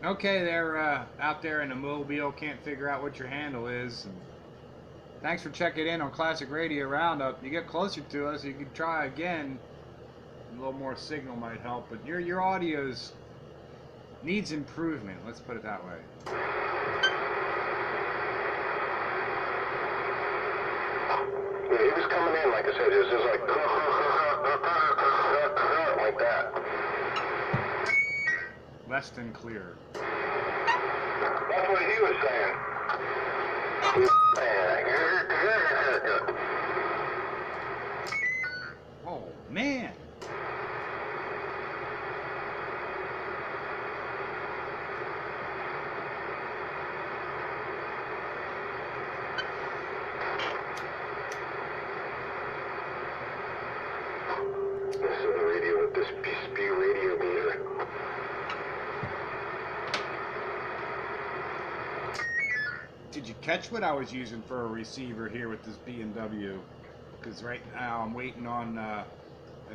Okay, they're out there in the mobile, can't figure out what your handle is. And thanks for checking in on Classic Radio Roundup. You get closer to us, you can try again. A little more signal might help, but your audio's needs improvement. Let's put it that way. Yeah, he was coming in, like I said, it was just like that. Less than clear. That's what he was saying. Oh, man. This is the radio with this spew radio meter. Did you catch what I was using for a receiver here with this B&W? Because right now I'm waiting on an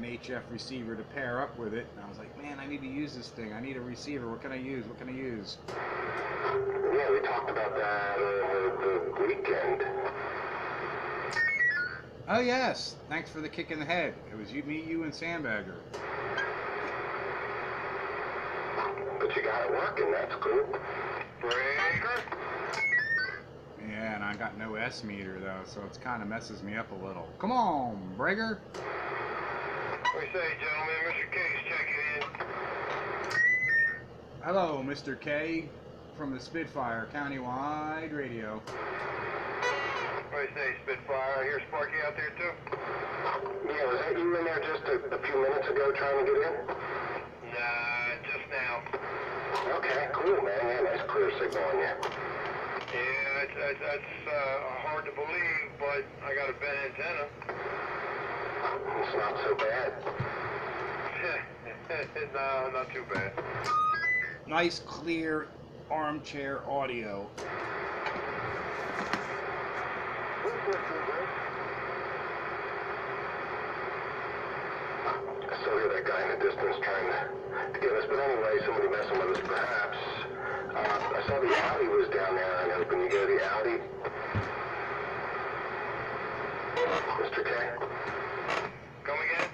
HF receiver to pair up with it. And I was like, man, I need to use this thing. I need a receiver. What can I use? What can I use? Yeah, we talked about that over the weekend. Oh, yes. Thanks for the kick in the head. It was me, you, and Sandbagger. But you got it working. That's cool. Breaker. Yeah, and I got no S meter, though, so it kind of messes me up a little. Come on, Breaker. What do you say, gentlemen? Mr. K's checking in. Hello, Mr. K from the Spitfire Countywide Radio. What do you say, Spitfire? I hear Sparky out there, too? Yeah, was that you in there just a few minutes ago trying to get in? Nah, just now. Okay, cool, man. Yeah, nice clear signal on you. Yeah, that's hard to believe, but I got a bent antenna. It's not so bad. No, not too bad. Nice, clear armchair audio. I still hear that guy in the distance trying to get us, but anyway, somebody messing with us perhaps. I saw the Audi was down there and open. You go to the Audi? Mr. K? Come again?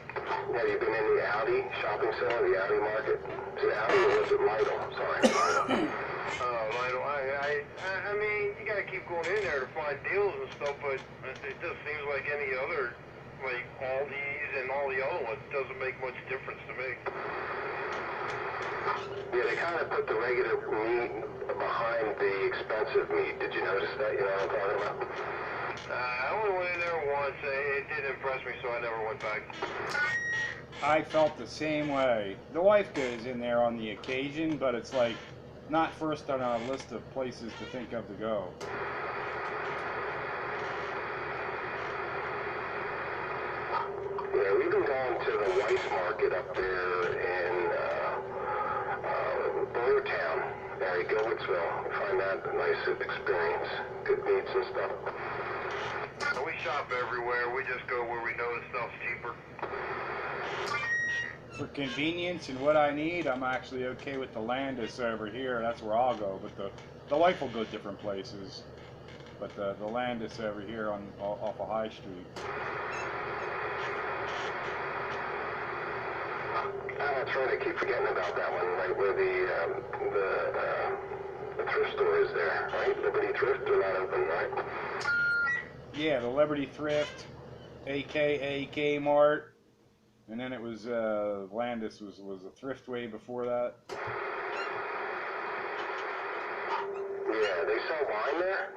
Have you been in the Audi shopping center, the Audi market? Is it Audi or was it Lidl? Sorry, Lidl. Lidl. I mean, you gotta keep going in there to find deals and stuff, but it just seems like any other, like Aldi's and all the other ones, doesn't make much difference to me. Yeah, they kind trying to put the regular meat behind the expensive meat. Did you notice that? You know what I'm talking about? I only went in there once. It didn't impress me, so I never went back. I felt the same way. The wife goes in there on the occasion, but it's like not first on our list of places to think of to go. Yeah, we've been going to the Weiss Market up there in Boyertown, area Gilbertsville. We find that a nice experience. Good meats and stuff. We shop everywhere. We just go where we know the stuff's cheaper. For convenience and what I need, I'm actually okay with the Landis over here. That's where I'll go. But the wife will go different places. But the Landis over here on off of High Street. That's right. I keep forgetting about that one. Right where the thrift store is there, right? Liberty Thrift. They're not open, right? Yeah, the Liberty Thrift, aka Kmart. And then it was Landis was a Thriftway before that. Yeah, they sell wine there?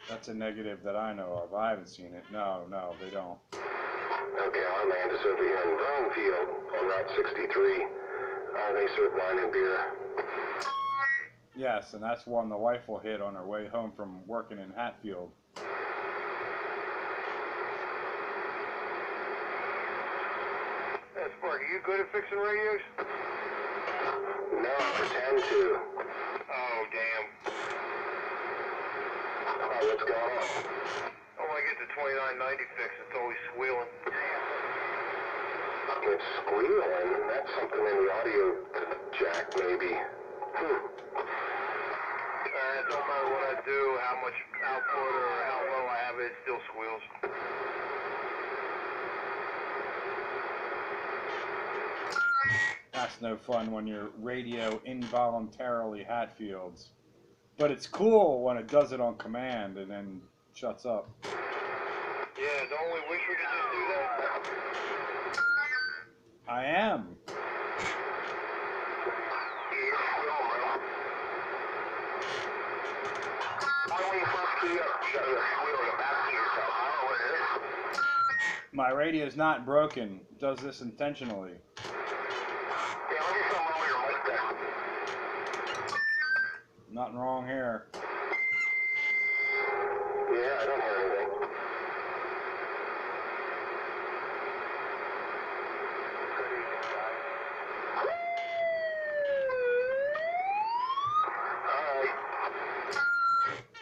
That's a negative that I know of. I haven't seen it. No, they don't. Okay, our Landis over here in Brownfield on Route 63. They serve wine and beer. Yes, and that's one the wife will hit on her way home from working in Hatfield. Spark, are you good at fixing radios? No, I pretend to. Oh, damn. What's going on? Oh, I get the 2990 fixed. It's always squealing. It's squealing? That's something in the audio jack, maybe. It don't matter what I do, how much output or how low I have it, it still squeals. That's no fun when your radio involuntarily Hatfields. But it's cool when it does it on command and then shuts up. Yeah, don't we wish we could just do that? I am. My radio's not broken. It does this intentionally. Nothing wrong here. Yeah, I don't hear anything.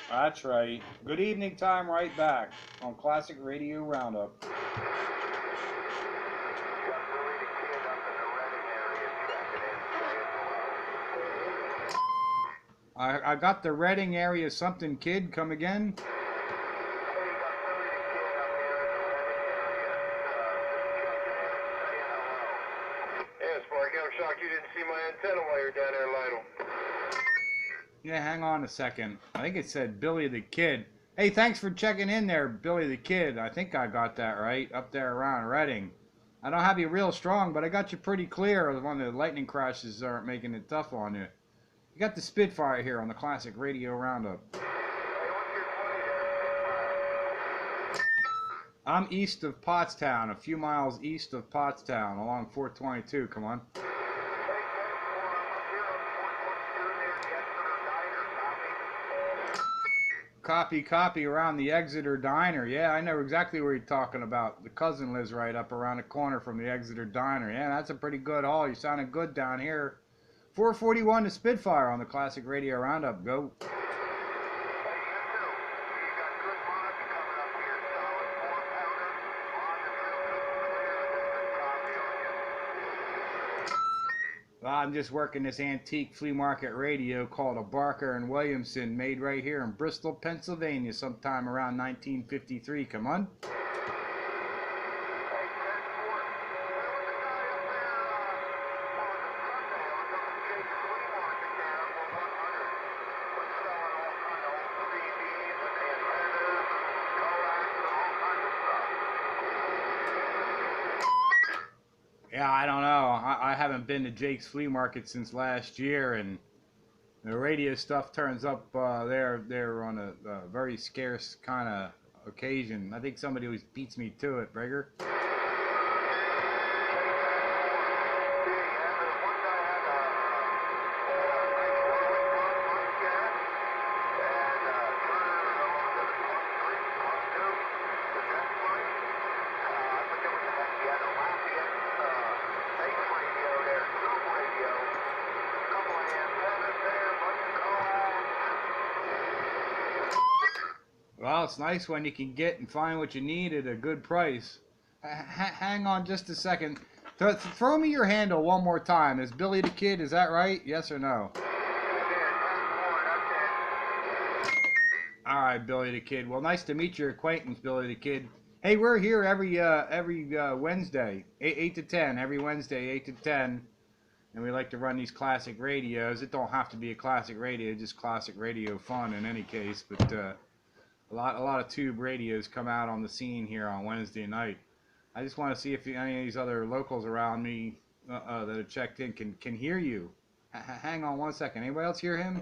That's right. Good evening time right back on Classic Radio Roundup. I got the Reading area something kid. Come again? Yeah, Sparky, I'm shocked you didn't see my antenna while you're down there, Lytle. Yeah, hang on a second. I think it said Billy the Kid. Hey, thanks for checking in there, Billy the Kid. I think I got that right, up there around Reading. I don't have you real strong, but I got you pretty clear when the lightning crashes aren't making it tough on you. You got the Spitfire here on the Classic Radio Roundup. I'm east of Pottstown, a few miles east of Pottstown, along 422. Come on. Copy around the Exeter Diner. Yeah, I know exactly where you're talking about. The cousin lives right up around the corner from the Exeter Diner. Yeah, that's a pretty good haul. You sounded good down here. 441 to Spitfire on the Classic Radio Roundup. Go. Well, I'm just working this antique flea market radio called a Barker and Williamson, made right here in Bristol, Pennsylvania, sometime around 1953. Come on. Yeah, I don't know. I haven't been to Jake's Flea Market since last year, and the radio stuff turns up there on a very scarce kind of occasion. I think somebody always beats me to it, Brigger. Well, it's nice when you can get and find what you need at a good price. Hang on just a second. Throw me your handle one more time. Is Billy the Kid, is that right? Yes or no? All right, Billy the Kid. Well, nice to meet your acquaintance, Billy the Kid. Hey, we're here every Wednesday, 8 to 10, every Wednesday, 8 to 10. And we like to run these classic radios. It don't have to be a classic radio, just classic radio fun in any case. But a lot of tube radios come out on the scene here on Wednesday night. I just want to see if any of these other locals around me that are checked in can hear you. Hang on one second. Anybody else hear him?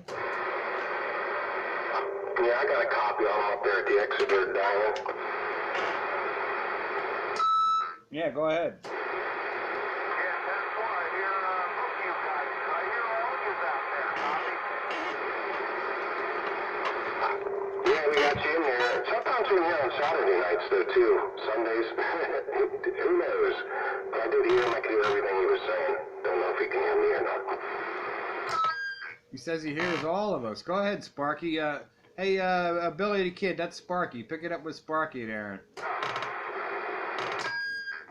Yeah, I got a copy on him up there at the exit there, dialing. Yeah, go ahead. Sometimes we're here on Saturday nights, though, too. Sundays. Who knows? But I did hear him. I could hear everything he was saying. Don't know if he can hear me or not. He says he hears all of us. Go ahead, Sparky. Hey, Billy the Kid, that's Sparky. Pick it up with Sparky there.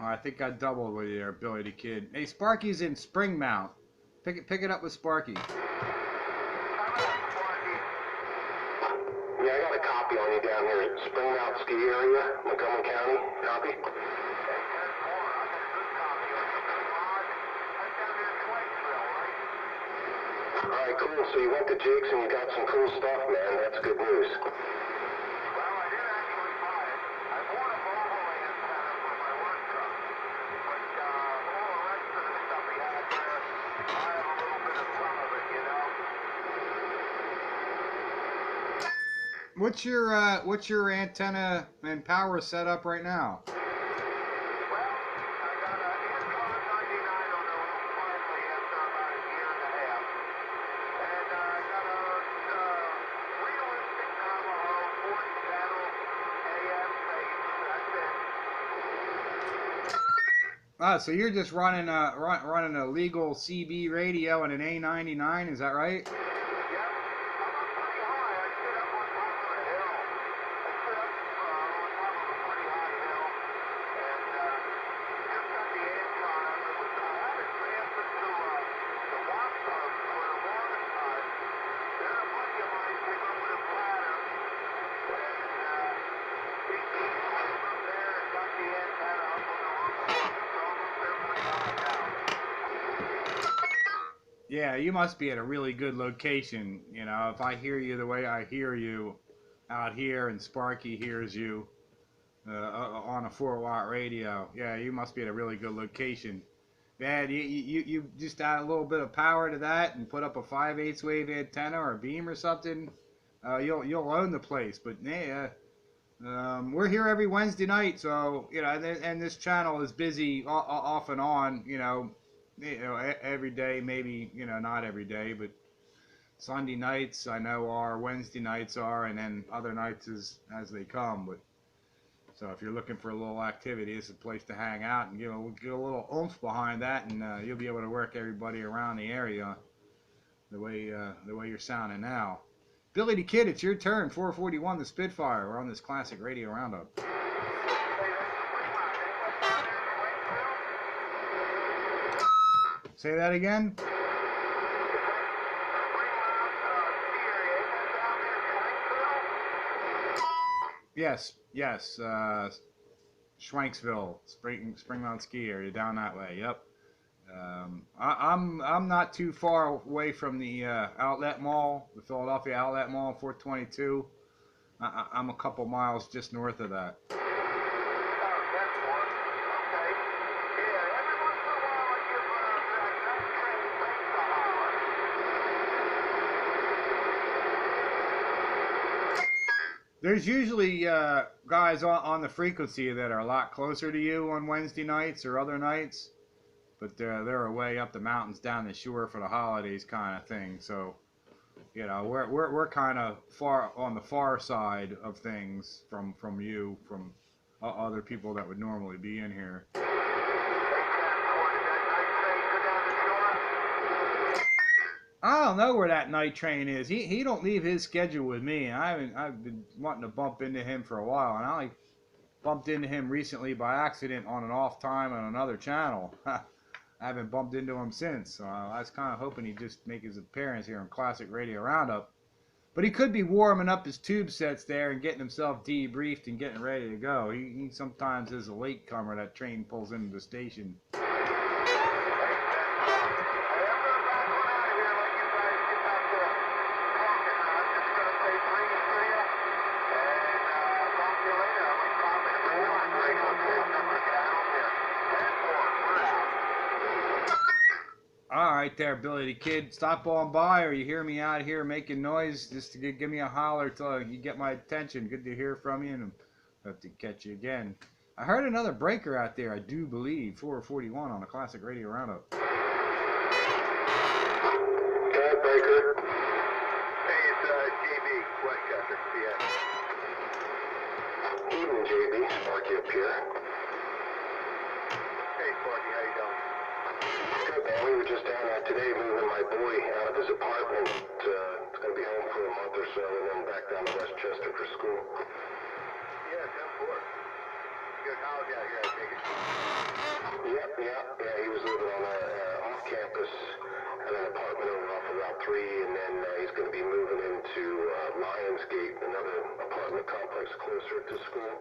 Oh, I think I doubled with you there, Billy the Kid. Hey, Sparky's in Springmount. Pick it up with Sparky. Yeah, I got a copy on you down here at Springmount Ski Area, Montgomery County. Copy? Alright, cool. So you went to Jake's and you got some cool stuff, man. That's good news. Well, I did actually buy it. I bought a mobile antenna for my work truck. But all the rest of the stuff he had there, I have a little bit of some of it, you know? What's your antenna and power setup right now? Well, I got an Incon 99 on the road finally after about a year and a half. And I got a realistic Navajo 40-channel AM base. That's it. Ah, so you're just running a legal CB radio and an A99, is that right? Yeah, you must be at a really good location. You know, if I hear you the way I hear you out here and Sparky hears you on a 4-watt radio, yeah, you must be at a really good location. Man, you just add a little bit of power to that and put up a 5/8 wave antenna or a beam or something, you'll own the place. But yeah, we're here every Wednesday night, so you know, and this channel is busy off and on, you know, every day, maybe, you know, not every day, but Sunday nights I know are, Wednesday nights are, and then other nights as they come. But so if you're looking for a little activity, this is a place to hang out and get a little oomph behind that, and you'll be able to work everybody around the area the way you're sounding now. Billy the Kid, it's your turn. 441 the Spitfire. We're on this classic radio roundup. Say that again? Yes, Schwanksville, Springmount Ski Area, down that way. Yep. I'm not too far away from the outlet mall, the Philadelphia Outlet Mall, 422. I'm a couple miles just north of that. There's usually guys on the frequency that are a lot closer to you on Wednesday nights or other nights, but they're away up the mountains down the shore for the holidays kind of thing. So you know we're kind of far on the far side of things from you from other people that would normally be in here. I don't know where that night train is. He don't leave his schedule with me. I've been wanting to bump into him for a while, and I only bumped into him recently by accident on an off time on another channel. I haven't bumped into him since. So I was kind of hoping he'd just make his appearance here on Classic Radio Roundup. But he could be warming up his tube sets there and getting himself debriefed and getting ready to go. He sometimes is a late comer. That train pulls into the station. All right there, Billy the Kid. Stop on by, or you hear me out here making noise, just to give me a holler till you get my attention. Good to hear from you, and hope to catch you again. I heard another breaker out there, I do believe, 441 on a Classic Radio Roundup. Okay, breaker. Hey, it's JB, Westchester, PA. Evening, JB. Sparky up here. Hey, Sparky, how you doing? Good, man. We were just down there today moving my boy out of his apartment. He's going to be home for a month or so and then back down to Westchester for school. Yeah, 10-4. Good college out here, I take it. Yeah. He was living on off campus at an apartment over off of Route 3, and then he's going to be moving into Lionsgate, another apartment complex closer to school.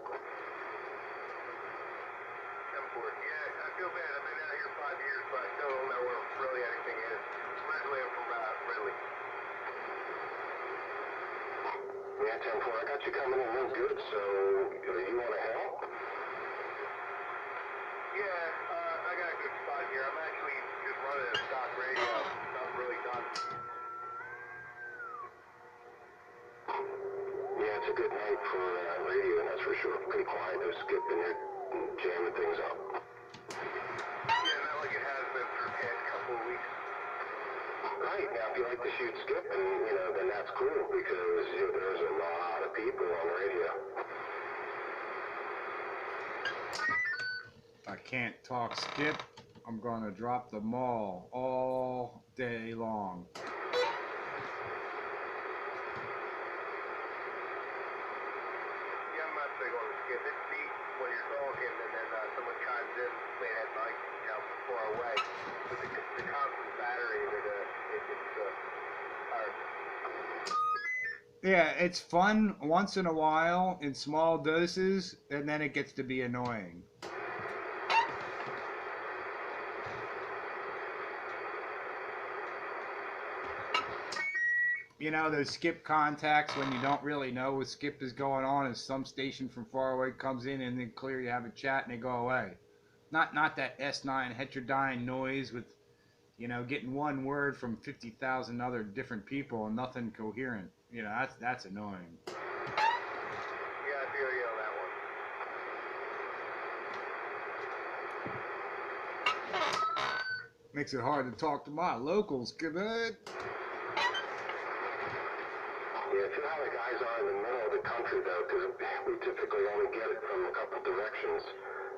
10-4. Yeah, I feel bad. I've been out here 5 years, but I still don't know where really anything is. Originally, I'm from Ridley. Yeah, 10-4. I got you coming in real good, so you want to help? Yeah, I got a good spot here. I'm actually just running a stock radio. Not really done. Yeah, it's a good night for radio, that's for sure. Pretty quiet, no skipping it and jamming things up. Yeah, not like it has been for the past couple of weeks. Right, now if you like to shoot skip, and then that's cool, because there's a lot of people on the radio. I can't talk skip. I'm going to drop the mall all day long. Yeah, I'm not big on the skip. It's beat when you're talking, and then someone chimes in late at night, far away. With the constant battery, Yeah, it's fun once in a while in small doses, and then it gets to be annoying. You know, those skip contacts when you don't really know what skip is going on, and some station from far away comes in and then clear, you have a chat and they go away. Not that S9 heterodyne noise with, getting one word from 50,000 other different people and nothing coherent. That's annoying. Yeah, I feel you on that one. Makes it hard to talk to my locals, good. Yeah, if you know how the guys are in the middle of the country, though, because we typically only get it from a couple directions,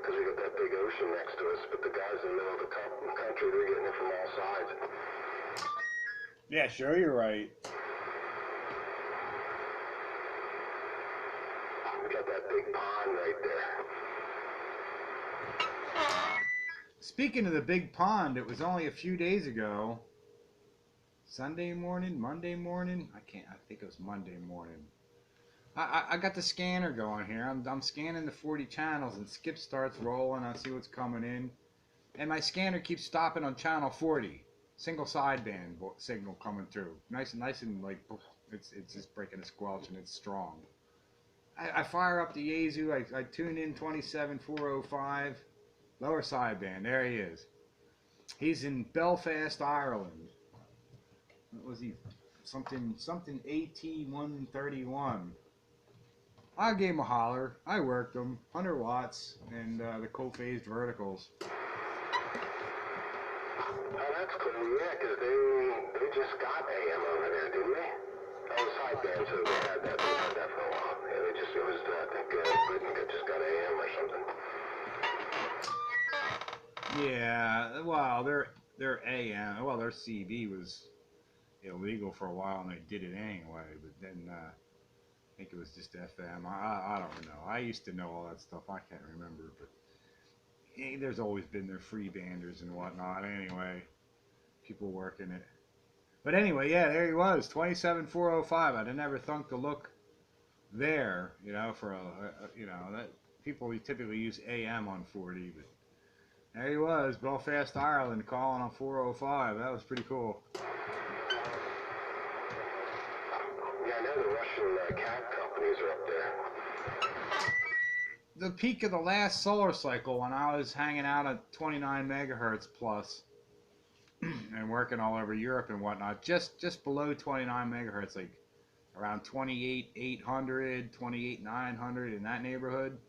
because we got that big ocean next to us, but the guys in the middle of the country, they're getting it from all sides. Yeah, sure, you're right. We got that big pond right there. Speaking of the big pond, it was only a few days ago. Sunday morning, Monday morning. I think it was Monday morning. I got the scanner going here. I'm scanning the 40 channels, and skip starts rolling. I see what's coming in, and my scanner keeps stopping on channel 40. Single sideband signal coming through. Nice and like it's just breaking a squelch, and it's strong. I fire up the Yaesu. I tune in 27405. Lower sideband. There he is. He's in Belfast, Ireland. What was he? Something AT131. I gave him a holler. I worked them, 100 watts, and the co-phased verticals. Oh, that's cool, yeah, because they just got AM over there, didn't they? Oh, sideband, so they had that for a while. Yeah, it was, I think, Britain just got AM or something. Yeah, well, their AM, well, their CB was illegal for a while, and they did it anyway. But then I think it was just FM. I don't know. I used to know all that stuff. I can't remember, but there's always been their free banders and whatnot. Anyway, people working it. But anyway, yeah, there he was, 27,405. I'd never thunk to look there, for that people typically use AM on 40, but there he was, Belfast, Ireland, calling on 405. That was pretty cool. Yeah, I know the Russian cat companies are up there. The peak of the last solar cycle, when I was hanging out at 29 megahertz plus and working all over Europe and whatnot, just below 29 megahertz, like around 28,800, 28,900 in that neighborhood.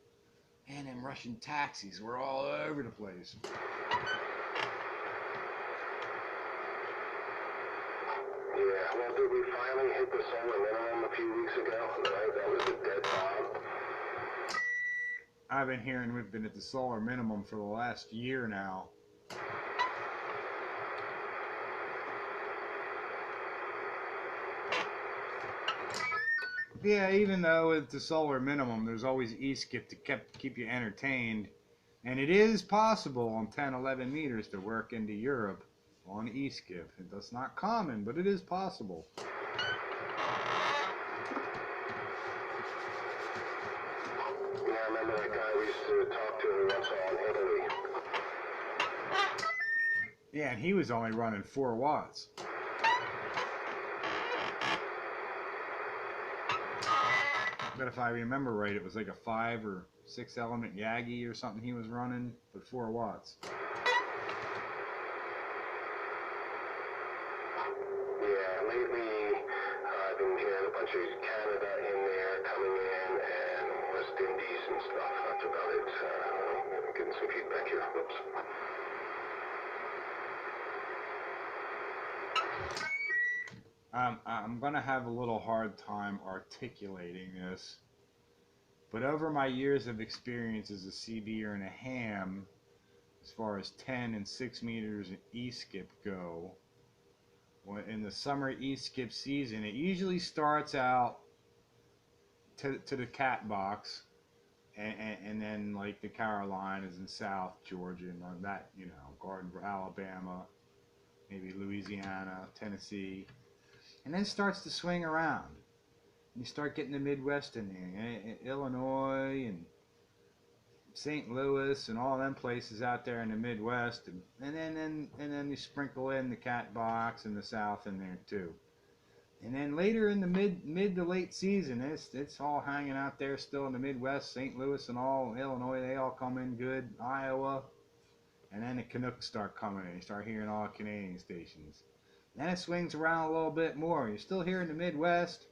And them Russian taxis were all over the place. Yeah, well, did we finally hit the solar minimum a few weeks ago? Right, that was the dead bottom. I've been hearing we've been at the solar minimum for the last year now. Yeah, even though it's the solar minimum, there's always E-skip to keep you entertained. And it is possible on 10, 11 meters to work into Europe on E-skip. That's not common, but it is possible. Yeah, I remember that guy we used to talk to once in Italy. Yeah, and he was only running 4 watts. But if I remember right, it was like a 5 or 6 element Yagi or something he was running, but 4 watts. Yeah, lately I've been hearing a bunch of Canada in there coming in and West Indies and stuff. That's about it. I'm getting some feedback here. Whoops. I'm going to have a little hard time articulating this, but over my years of experience as a CBer and a ham, as far as 10 and 6 meters E-skip go, in the summer E-skip season, it usually starts out to the cat box, and then like the Carolinas and South Georgia and that, Garden, Alabama, maybe Louisiana, Tennessee, and then starts to swing around. You start getting the Midwest in there, Illinois and St. Louis and all them places out there in the Midwest, and then you sprinkle in the cat box and the South in there too. And then later in the mid to late season, it's all hanging out there still in the Midwest, St. Louis and all, Illinois, they all come in good, Iowa, and then the Canucks start coming in. You start hearing all Canadian stations. Then it swings around a little bit more. You're still hearing the Midwest,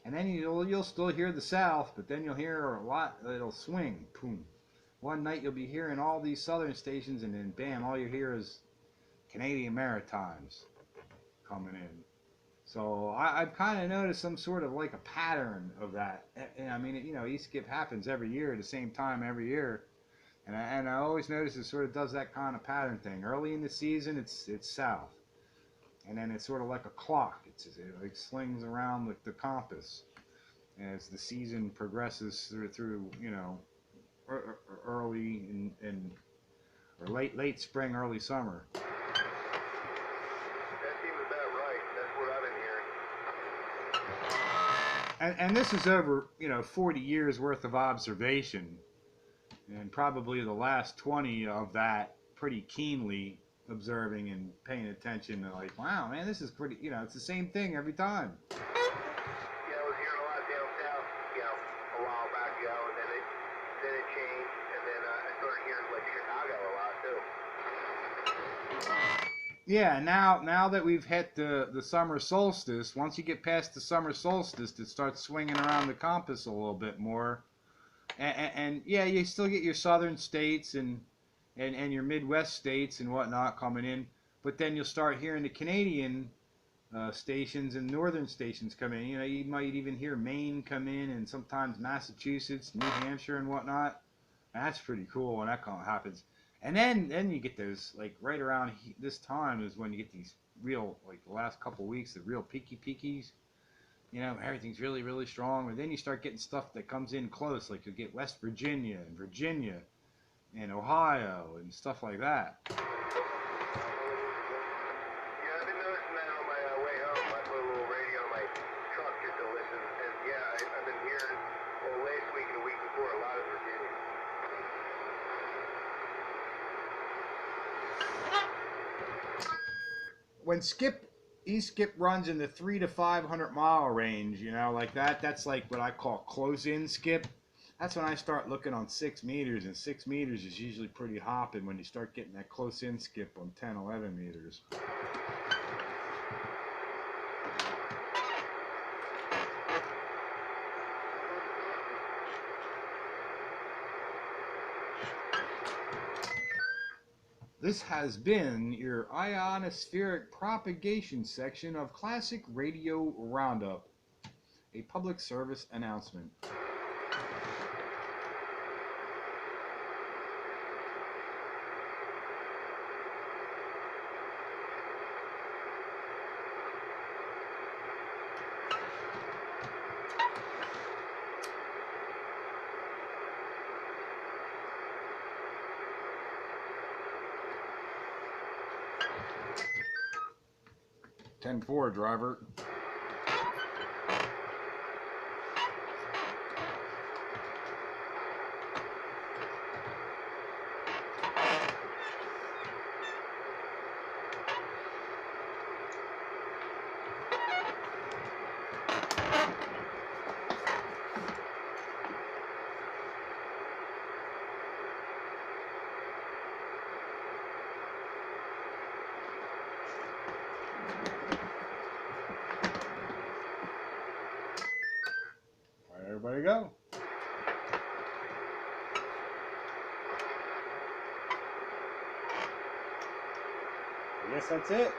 and then you'll still hear the South, but then you'll hear a lot, it'll swing, boom. One night you'll be hearing all these southern stations, and then bam, all you hear is Canadian Maritimes coming in. So I've kind of noticed some sort of like a pattern of that. I mean, E-skip happens every year at the same time every year. And I always notice it sort of does that kind of pattern thing. Early in the season, it's south. And then it's sort of like a clock. It like slings around with the compass as the season progresses through early or late spring, early summer. That seems about right. That's what I've been hearing. And this is over 40 years worth of observation, and probably the last 20 of that pretty keenly observing and paying attention to, like, wow, man, this is pretty, it's the same thing every time. Yeah, I was hearing a lot down south, a while back ago, and then it changed, and then I started hearing like Chicago a lot too. Yeah, now that we've hit the summer solstice, once you get past the summer solstice, it starts swinging around the compass a little bit more. And yeah, you still get your southern states and your Midwest states and whatnot coming in, but then you'll start hearing the Canadian stations and northern stations come in. You know, you might even hear Maine come in, and sometimes Massachusetts, New Hampshire, and whatnot. That's pretty cool when that kind of happens. And then you get those, like right around this time is when you get these real, like the last couple weeks, the real peakies. You know, everything's really, really strong. And then you start getting stuff that comes in close, like you'll get West Virginia and Ohio and stuff like that. Yeah, I've been noticing that on my way home. I put a little radio on my truck just to listen. And yeah, I've been hearing, well, last week and the week before, a lot of Virginia. When skip runs in the 300 to 500 mile range, you know, like that's like what I call close in skip. That's when I start looking on 6 meters, and 6 meters is usually pretty hopping when you start getting that close in skip on 10, 11 meters. This has been your ionospheric propagation section of Classic Radio Roundup, a public service announcement. Ten-4, driver. Everybody go. I guess that's it.